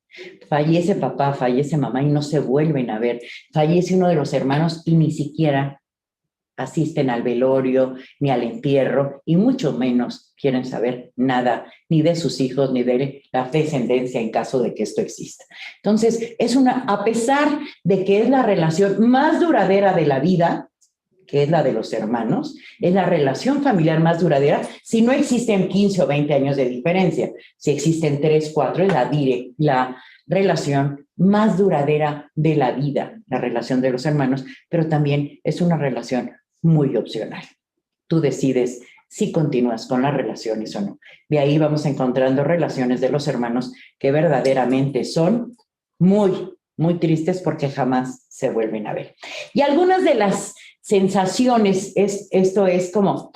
Fallece papá, fallece mamá y no se vuelven a ver. Fallece uno de los hermanos y ni siquiera asisten al velorio ni al entierro y mucho menos quieren saber nada ni de sus hijos ni de la descendencia en caso de que esto exista. Entonces, a pesar de que es la relación más duradera de la vida, que es la de los hermanos, es la relación familiar más duradera, si no existen 15 o 20 años de diferencia, si existen 3, 4, es la relación más duradera de la vida, la relación de los hermanos, pero también es una relación muy opcional. tú decides si continúas con las relaciones o no. De ahí vamos encontrando relaciones de los hermanos que verdaderamente son muy, muy tristes porque jamás se vuelven a ver. Y algunas de las sensaciones, esto es como,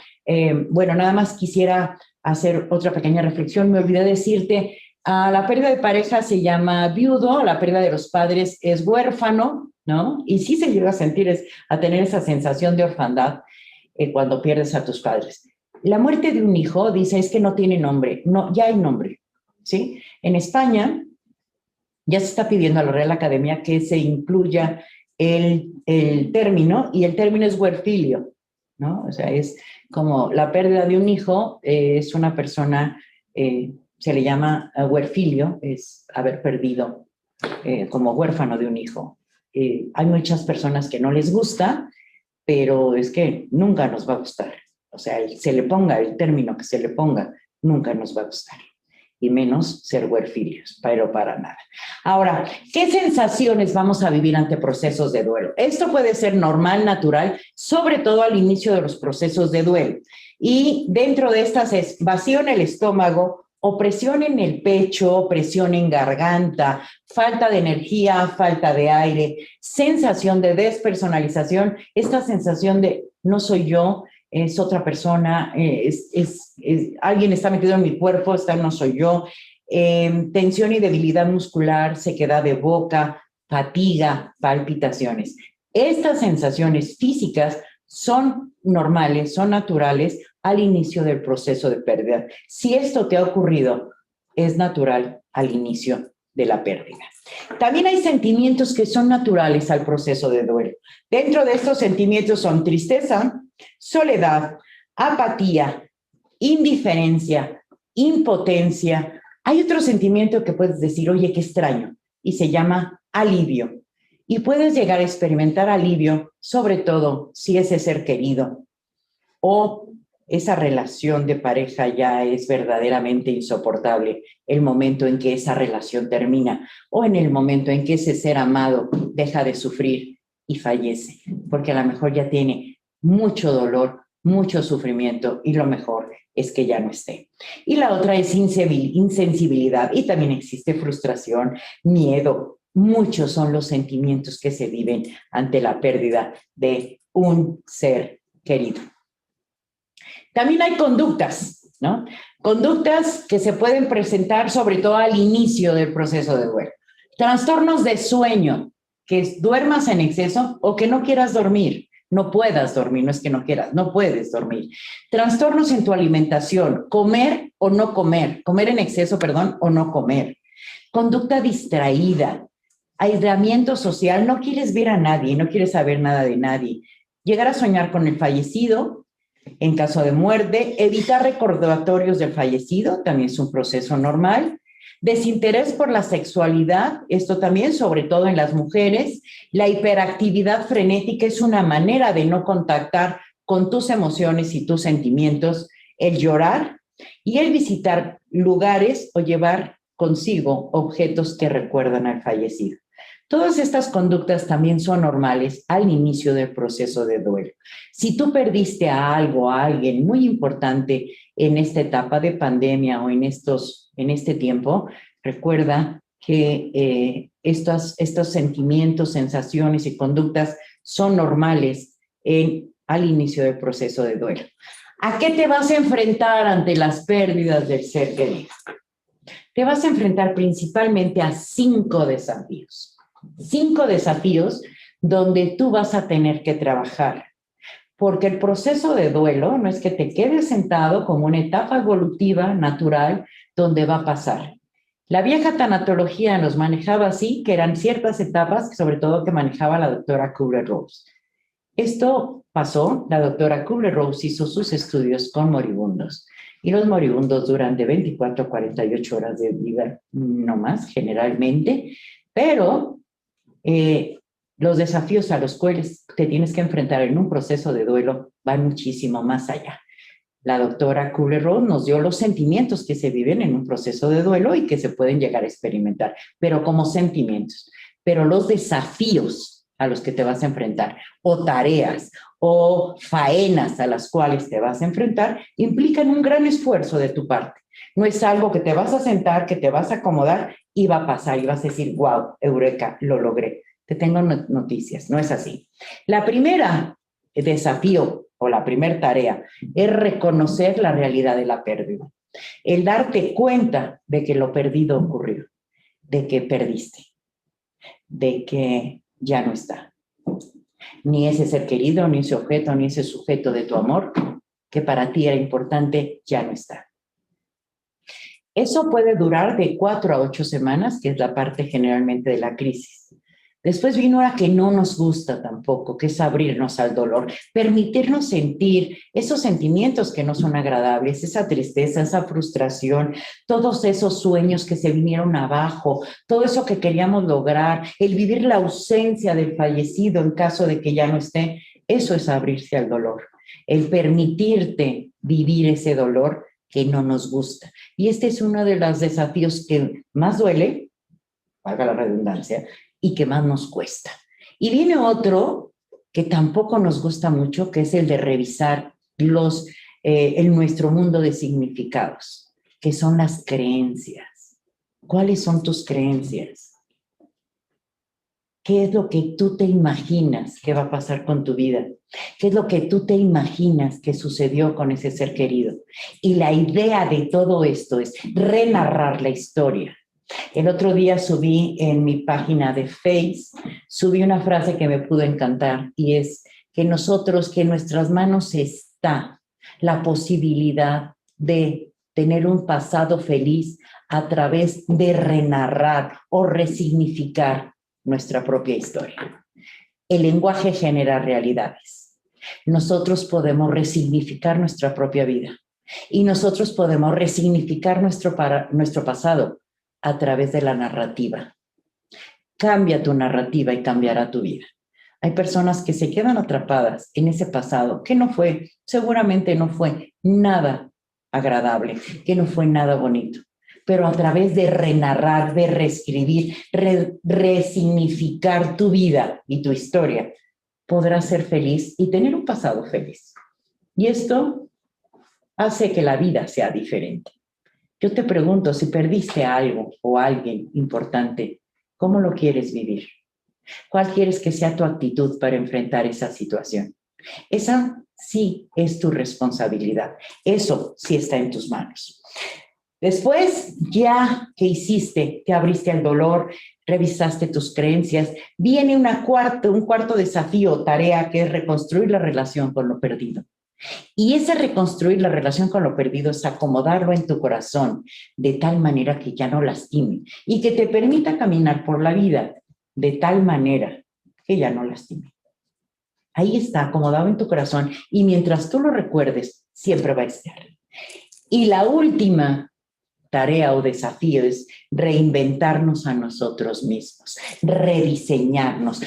bueno, nada más quisiera hacer otra pequeña reflexión. Me olvidé decirte, la pérdida de pareja se llama viudo, la pérdida de los padres es huérfano, ¿no? Y sí se llega a sentir, a tener esa sensación de orfandad cuando pierdes a tus padres. La muerte de un hijo, dice, es que no tiene nombre. No, ya hay nombre, ¿sí? En España ya se está pidiendo a la Real Academia que se incluya el término, y el término es huerfilio, ¿no? O sea, es como la pérdida de un hijo, es una persona, se le llama huerfilio, es haber perdido como huérfano de un hijo. Hay muchas personas que no les gusta, pero es que nunca nos va a gustar. O sea, se le ponga el término que se le ponga, nunca nos va a gustar. Y menos ser huerfilios, pero para nada. Ahora, ¿qué sensaciones vamos a vivir ante procesos de duelo? Esto puede ser normal, natural, sobre todo al inicio de los procesos de duelo. Y dentro de estas es vacío en el estómago, opresión en el pecho, presión en garganta, falta de energía, falta de aire, sensación de despersonalización, esta sensación de no soy yo, es otra persona, alguien está metido en mi cuerpo, no soy yo, tensión y debilidad muscular, sequedad de boca, fatiga, palpitaciones. Estas sensaciones físicas son normales, son naturales al inicio del proceso de pérdida. Si esto te ha ocurrido, es natural al inicio de la pérdida. También hay sentimientos que son naturales al proceso de duelo. Dentro de estos sentimientos son tristeza, soledad, apatía, indiferencia, impotencia. Hay otro sentimiento que puedes decir, oye, qué extraño, y se llama alivio. Y puedes llegar a experimentar alivio, sobre todo si ese ser querido o esa relación de pareja ya es verdaderamente insoportable, el momento en que esa relación termina o en el momento en que ese ser amado deja de sufrir y fallece, porque a lo mejor ya tiene mucho dolor, mucho sufrimiento y lo mejor es que ya no esté. Y la otra es insensibilidad y también existe frustración, miedo. Muchos son los sentimientos que se viven ante la pérdida de un ser querido. También hay conductas, ¿no? Conductas que se pueden presentar sobre todo al inicio del proceso de duelo. Trastornos de sueño, que duermas en exceso o que no quieras dormir. No puedas dormir, no es que no quieras, no puedes dormir. Trastornos en tu alimentación, comer o no comer, comer en exceso, perdón, o no comer. Conducta distraída, aislamiento social, no quieres ver a nadie, no quieres saber nada de nadie. Llegar a soñar con el fallecido, en caso de muerte, evitar recordatorios del fallecido, también es un proceso normal. Desinterés por la sexualidad, esto también, sobre todo en las mujeres. La hiperactividad frenética es una manera de no contactar con tus emociones y tus sentimientos. El llorar y el visitar lugares o llevar consigo objetos que recuerdan al fallecido. Todas estas conductas también son normales al inicio del proceso de duelo. Si tú perdiste a algo, a alguien muy importante en esta etapa de pandemia o en este tiempo, recuerda que estos sentimientos, sensaciones y conductas son normales al inicio del proceso de duelo. ¿A qué te vas a enfrentar ante las pérdidas del ser querido? Te vas a enfrentar principalmente a 5 desafíos. 5 desafíos donde tú vas a tener que trabajar. Porque el proceso de duelo no es que te quedes sentado como una etapa evolutiva natural donde va a pasar. La vieja tanatología nos manejaba así, que eran ciertas etapas, sobre todo que manejaba la doctora Kubler-Ross. Esto pasó, la doctora Kubler-Ross hizo sus estudios con moribundos. Y los moribundos duran de 24 a 48 horas de vida, no más, generalmente, pero los desafíos a los cuales te tienes que enfrentar en un proceso de duelo van muchísimo más allá. La doctora Kubler-Ross nos dio los sentimientos que se viven en un proceso de duelo y que se pueden llegar a experimentar, pero como sentimientos. Pero los desafíos a los que te vas a enfrentar, o tareas, o faenas a las cuales te vas a enfrentar, implican un gran esfuerzo de tu parte. No es algo que te vas a sentar, que te vas a acomodar y va a pasar y vas a decir, wow, eureka, lo logré. Te tengo noticias, no es así. La primera desafío o la primera tarea es reconocer la realidad de la pérdida. El darte cuenta de que lo perdido ocurrió, de que perdiste, de que ya no está. Ni ese ser querido, ni ese objeto, ni ese sujeto de tu amor que para ti era importante, ya no está. Eso puede durar de 4 a 8 semanas, que es la parte generalmente de la crisis. Después vino la que no nos gusta tampoco, que es abrirnos al dolor, permitirnos sentir esos sentimientos que no son agradables, esa tristeza, esa frustración, todos esos sueños que se vinieron abajo, todo eso que queríamos lograr, el vivir la ausencia del fallecido en caso de que ya no esté, eso es abrirse al dolor, el permitirte vivir ese dolor que no nos gusta. Y este es uno de los desafíos que más duele, valga la redundancia, y que más nos cuesta. Y viene otro que tampoco nos gusta mucho, que es el de revisar nuestro mundo de significados, que son las creencias. ¿Cuáles son tus creencias? ¿Qué es lo que tú te imaginas que va a pasar con tu vida? ¿Qué es lo que tú te imaginas que sucedió con ese ser querido? Y la idea de todo esto es renarrar la historia. El otro día subí en mi página de subí una frase que me pudo encantar y es que en nuestras manos está la posibilidad de tener un pasado feliz a través de renarrar o resignificar nuestra propia historia. El lenguaje genera realidades. Nosotros podemos resignificar nuestra propia vida y nosotros podemos resignificar nuestro pasado a través de la narrativa. Cambia tu narrativa y cambiará tu vida. Hay personas que se quedan atrapadas en ese pasado que seguramente no fue nada agradable, que no fue nada bonito, pero a través de renarrar, de reescribir, resignificar tu vida y tu historia, podrás ser feliz y tener un pasado feliz. Y esto hace que la vida sea diferente. Yo te pregunto, si perdiste algo o a alguien importante, ¿cómo lo quieres vivir? ¿Cuál quieres que sea tu actitud para enfrentar esa situación? Esa sí es tu responsabilidad. Eso sí está en tus manos. Después, ya que hiciste, te abriste al dolor, revisaste tus creencias, viene un cuarto desafío, tarea, que es reconstruir la relación con lo perdido. Y ese reconstruir la relación con lo perdido es acomodarlo en tu corazón de tal manera que ya no lastime y que te permita caminar por la vida de tal manera que ya no lastime. Ahí está, acomodado en tu corazón y mientras tú lo recuerdes, siempre va a estar. Y la última tarea o desafío es reinventarnos a nosotros mismos, rediseñarnos,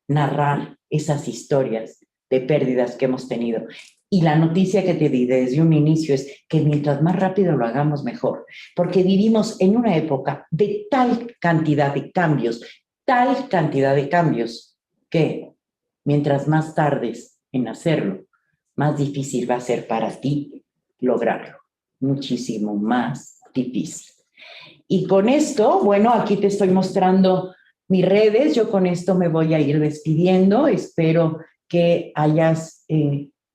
narrar esas historias de pérdidas que hemos tenido. Y la noticia que te di desde un inicio es que mientras más rápido lo hagamos, mejor. Porque vivimos en una época de tal cantidad de cambios, que mientras más tardes en hacerlo, más difícil va a ser para ti lograrlo. Muchísimo más difícil. Y con esto, bueno, aquí te estoy mostrando mis redes. Yo con esto me voy a ir despidiendo. Espero que hayas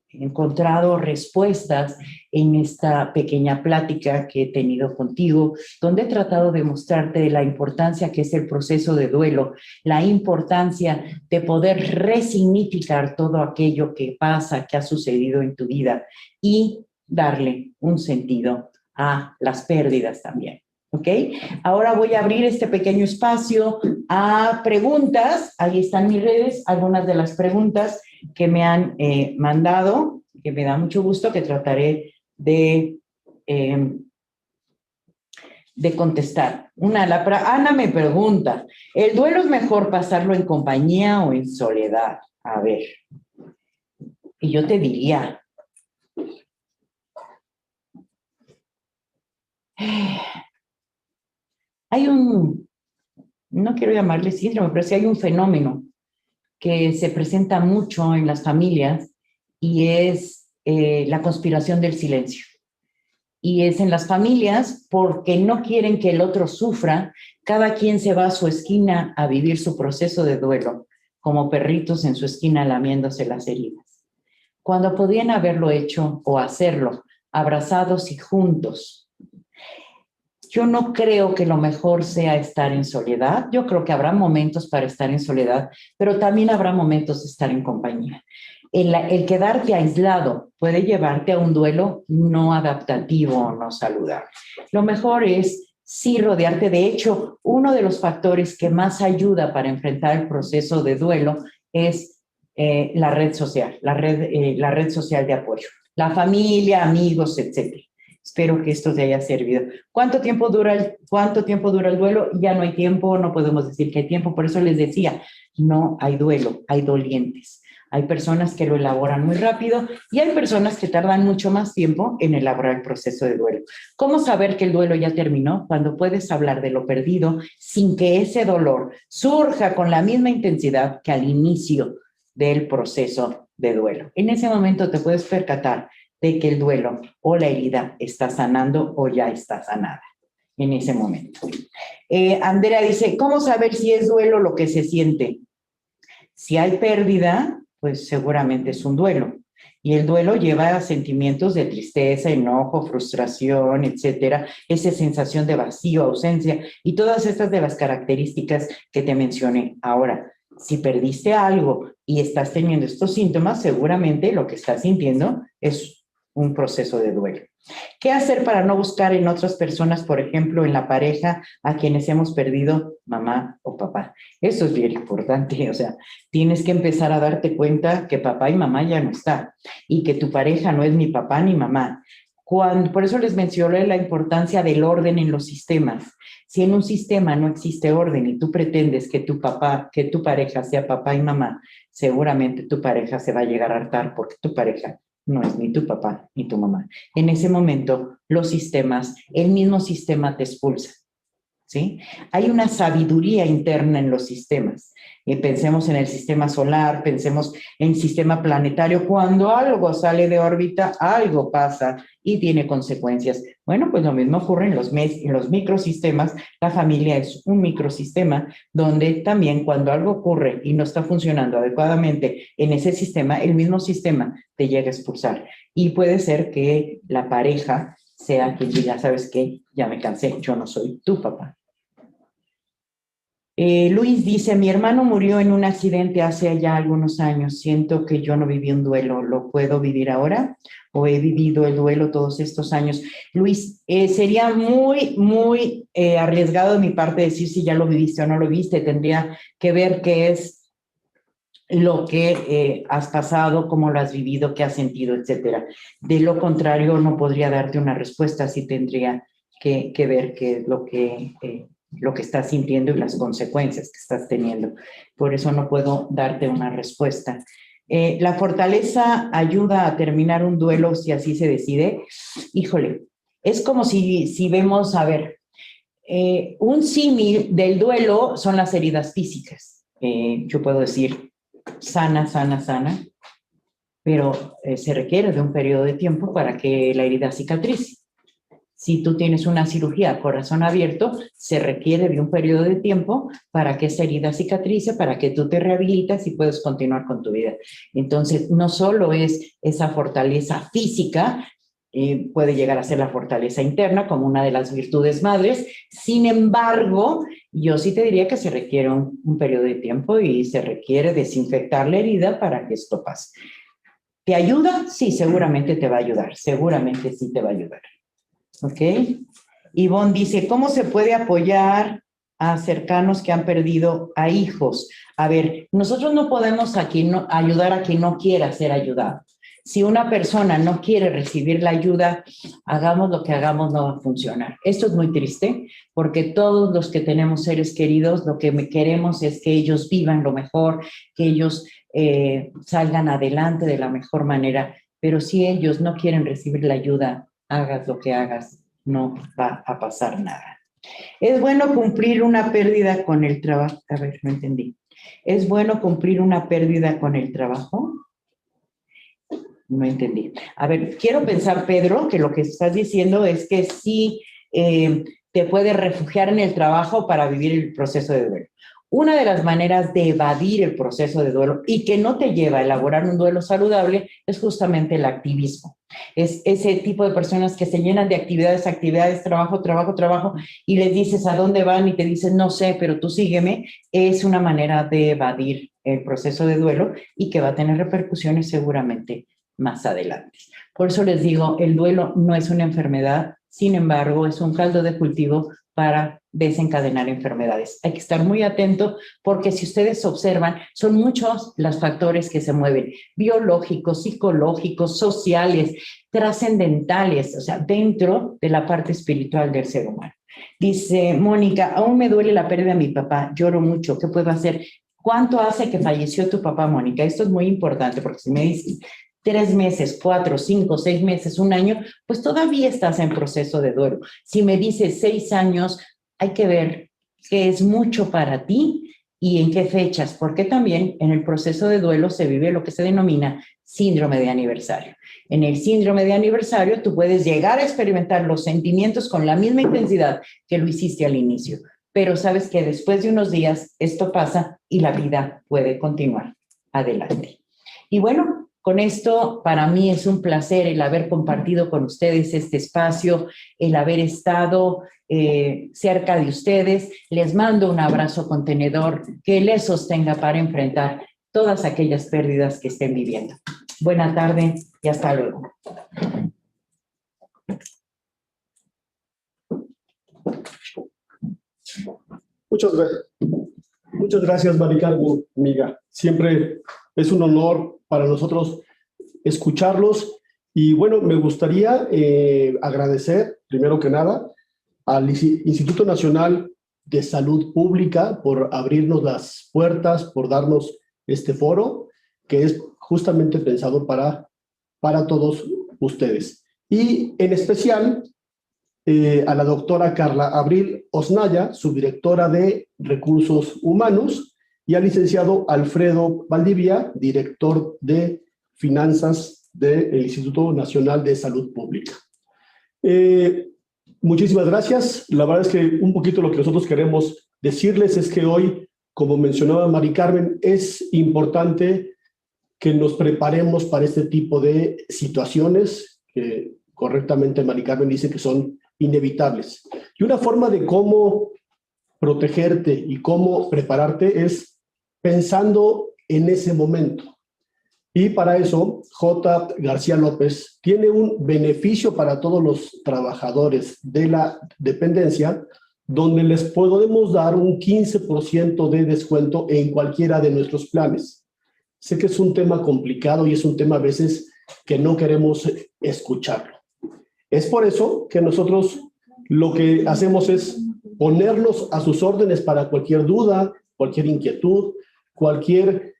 encontrado respuestas en esta pequeña plática que he tenido contigo, donde he tratado de mostrarte la importancia que es el proceso de duelo, la importancia de poder resignificar todo aquello que pasa, que ha sucedido en tu vida y darle un sentido a las pérdidas también. ¿Ok? Ahora voy a abrir este pequeño espacio a preguntas. Ahí están mis redes, algunas de las preguntas que me han mandado, que me da mucho gusto, que trataré de contestar. Ana me pregunta, ¿el duelo es mejor pasarlo en compañía o en soledad? A ver, y yo te diría, hay un no quiero llamarle síndrome, pero sí hay un fenómeno que se presenta mucho en las familias y es la conspiración del silencio. Y es en las familias porque no quieren que el otro sufra, cada quien se va a su esquina a vivir su proceso de duelo, como perritos en su esquina lamiéndose las heridas. Cuando podían haberlo hecho o hacerlo abrazados y juntos. Yo no creo que lo mejor sea estar en soledad. Yo creo que habrá momentos para estar en soledad, pero también habrá momentos de estar en compañía. El quedarte aislado puede llevarte a un duelo no adaptativo o no saludable. Lo mejor es sí rodearte. De hecho, uno de los factores que más ayuda para enfrentar el proceso de duelo es la red social, la red social de apoyo, la familia, amigos, etcétera. Espero que esto te haya servido. ¿Cuánto tiempo dura el duelo? Ya no hay tiempo, no podemos decir que hay tiempo. Por eso les decía, no hay duelo, hay dolientes. Hay personas que lo elaboran muy rápido y hay personas que tardan mucho más tiempo en elaborar el proceso de duelo. ¿Cómo saber que el duelo ya terminó? Cuando puedes hablar de lo perdido sin que ese dolor surja con la misma intensidad que al inicio del proceso de duelo. En ese momento te puedes percatar de que el duelo o la herida está sanando o ya está sanada en ese momento. Andrea dice, ¿cómo saber si es duelo lo que se siente? Si hay pérdida, pues seguramente es un duelo. Y el duelo lleva a sentimientos de tristeza, enojo, frustración, etcétera, esa sensación de vacío, ausencia y todas estas de las características que te mencioné. Ahora, si perdiste algo y estás teniendo estos síntomas, seguramente lo que estás sintiendo es un proceso de duelo. ¿Qué hacer para no buscar en otras personas, por ejemplo, en la pareja a quienes hemos perdido mamá o papá? Eso es bien importante, o sea, tienes que empezar a darte cuenta que papá y mamá ya no están y que tu pareja no es ni papá ni mamá. Por eso les mencioné la importancia del orden en los sistemas. Si en un sistema no existe orden y tú pretendes que tu pareja sea papá y mamá, seguramente tu pareja se va a llegar a hartar porque tu pareja no es ni tu papá ni tu mamá. En ese momento, el mismo sistema te expulsa, ¿sí? Hay una sabiduría interna en los sistemas. Pensemos en el sistema solar, pensemos en el sistema planetario. Cuando algo sale de órbita, algo pasa y tiene consecuencias. Bueno, pues lo mismo ocurre en los microsistemas. La familia es un microsistema donde también cuando algo ocurre y no está funcionando adecuadamente en ese sistema, el mismo sistema te llega a expulsar. Y puede ser que la pareja sea quien diga, ¿sabes qué? Ya me cansé, yo no soy tu papá. Luis dice, mi hermano murió en un accidente hace ya algunos años. Siento que yo no viví un duelo. ¿Lo puedo vivir ahora? ¿O he vivido el duelo todos estos años? Luis, sería muy arriesgado de mi parte decir si ya lo viviste o no lo viste. Tendría que ver qué es lo que has pasado, cómo lo has vivido, qué has sentido, etcétera. De lo contrario, no podría darte una respuesta. Sí tendría que ver qué es lo que estás sintiendo y las consecuencias que estás teniendo. Por eso no puedo darte una respuesta. La fortaleza ayuda a terminar un duelo si así se decide. Híjole, es como si vemos, a ver, un símil del duelo son las heridas físicas. Yo puedo decir sana, pero se requiere de un periodo de tiempo para que la herida cicatrice. Si tú tienes una cirugía a corazón abierto, se requiere de un periodo de tiempo para que esa herida cicatrice, para que tú te rehabilitas y puedas continuar con tu vida. Entonces, no solo es esa fortaleza física, puede llegar a ser la fortaleza interna como una de las virtudes madres. Sin embargo, yo sí te diría que se requiere un periodo de tiempo y se requiere desinfectar la herida para que esto pase. ¿Te ayuda? Sí, seguramente te va a ayudar. Seguramente sí te va a ayudar. ¿Ok? Ivonne dice, ¿cómo se puede apoyar a cercanos que han perdido a hijos? A ver, nosotros no podemos ayudar a quien no quiera ser ayudado. Si una persona no quiere recibir la ayuda, hagamos lo que hagamos, no va a funcionar. Esto es muy triste porque todos los que tenemos seres queridos, lo que queremos es que ellos vivan lo mejor, que ellos salgan adelante de la mejor manera. Pero si ellos no quieren recibir la ayuda, hagas lo que hagas, no va a pasar nada. Es bueno cumplir una pérdida con el trabajo. A ver, no entendí. ¿Es bueno cumplir una pérdida con el trabajo? No entendí. A ver, quiero pensar, Pedro, que lo que estás diciendo es que sí te puedes refugiar en el trabajo para vivir el proceso de duelo. Una de las maneras de evadir el proceso de duelo y que no te lleva a elaborar un duelo saludable es justamente el activismo. Es ese tipo de personas que se llenan de actividades, trabajo, y les dices a dónde van y te dicen, no sé, pero tú sígueme. Es una manera de evadir el proceso de duelo y que va a tener repercusiones seguramente más adelante. Por eso les digo, el duelo no es una enfermedad, sin embargo, es un caldo de cultivo para desencadenar enfermedades. Hay que estar muy atento porque si ustedes observan, son muchos los factores que se mueven, biológicos, psicológicos, sociales, trascendentales, o sea, dentro de la parte espiritual del ser humano. Dice Mónica, aún me duele la pérdida de mi papá, lloro mucho, ¿qué puedo hacer? ¿Cuánto hace que falleció tu papá, Mónica? Esto es muy importante porque si me dices 3 meses, 4, 5, 6 meses, 1 año, pues todavía estás en proceso de duelo. Si me dices 6 años, hay que ver qué es mucho para ti y en qué fechas, porque también en el proceso de duelo se vive lo que se denomina síndrome de aniversario. En el síndrome de aniversario tú puedes llegar a experimentar los sentimientos con la misma intensidad que lo hiciste al inicio, pero sabes que después de unos días esto pasa y la vida puede continuar adelante. Y bueno, con esto, para mí es un placer el haber compartido con ustedes este espacio, el haber estado cerca de ustedes. Les mando un abrazo contenedor que les sostenga para enfrentar todas aquellas pérdidas que estén viviendo. Buena tarde y hasta luego. Muchas gracias, Mari Carmen, amiga. Siempre es un honor para nosotros escucharlos. Y bueno, me gustaría agradecer, primero que nada, al Instituto Nacional de Salud Pública por abrirnos las puertas, por darnos este foro, que es justamente pensado para todos ustedes. Y en especial a la doctora Carla Abril Osnaya, subdirectora de Recursos Humanos, y al licenciado Alfredo Valdivia, director de Finanzas del Instituto Nacional de Salud Pública. Muchísimas gracias. La verdad es que un poquito lo que nosotros queremos decirles es que hoy, como mencionaba Mari Carmen, es importante que nos preparemos para este tipo de situaciones que correctamente Mari Carmen dice que son inevitables. Y una forma de cómo protegerte y cómo prepararte es pensando en ese momento. Y para eso, J. García López tiene un beneficio para todos los trabajadores de la dependencia, donde les podemos dar un 15% de descuento en cualquiera de nuestros planes. Sé que es un tema complicado y es un tema a veces que no queremos escucharlo. Es por eso que nosotros lo que hacemos es ponernos a sus órdenes para cualquier duda, cualquier inquietud, cualquier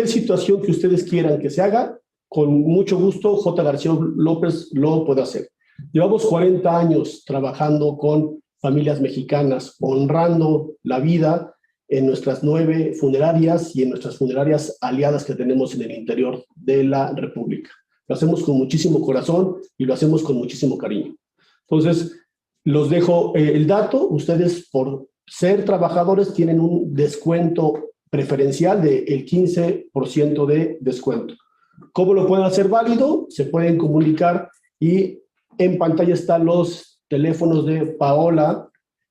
situación que ustedes quieran que se haga, con mucho gusto J. García López lo puede hacer. Llevamos 40 años trabajando con familias mexicanas, honrando la vida en nuestras 9 funerarias y en nuestras funerarias aliadas que tenemos en el interior de la República. Lo hacemos con muchísimo corazón y lo hacemos con muchísimo cariño. Entonces, los dejo el dato. Ustedes, por ser trabajadores, tienen un descuento preferencial del 15% de descuento. ¿Cómo lo pueden hacer válido? Se pueden comunicar y en pantalla están los teléfonos de Paola,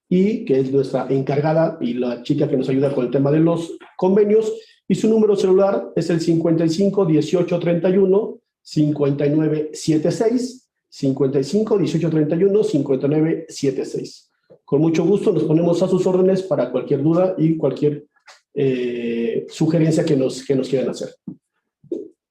y que es nuestra encargada y la chica que nos ayuda con el tema de los convenios, y su número celular es el 55 18 31 59 76, 55 18 31 59 76. Con mucho gusto nos ponemos a sus órdenes para cualquier duda y cualquier sugerencia que nos quieran hacer.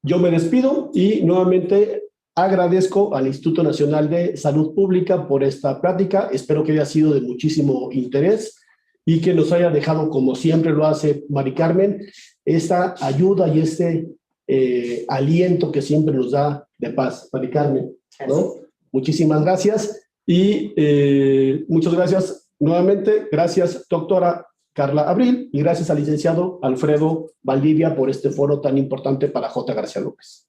Yo me despido y nuevamente agradezco al Instituto Nacional de Salud Pública por esta plática. Espero que haya sido de muchísimo interés y que nos haya dejado, como siempre lo hace Mari Carmen, esta ayuda y este aliento que siempre nos da de paz. Mari Carmen, ¿no? Muchísimas gracias y muchas gracias nuevamente. Gracias, doctora Carla Abril, y gracias al licenciado Alfredo Valdivia por este foro tan importante para J. García López.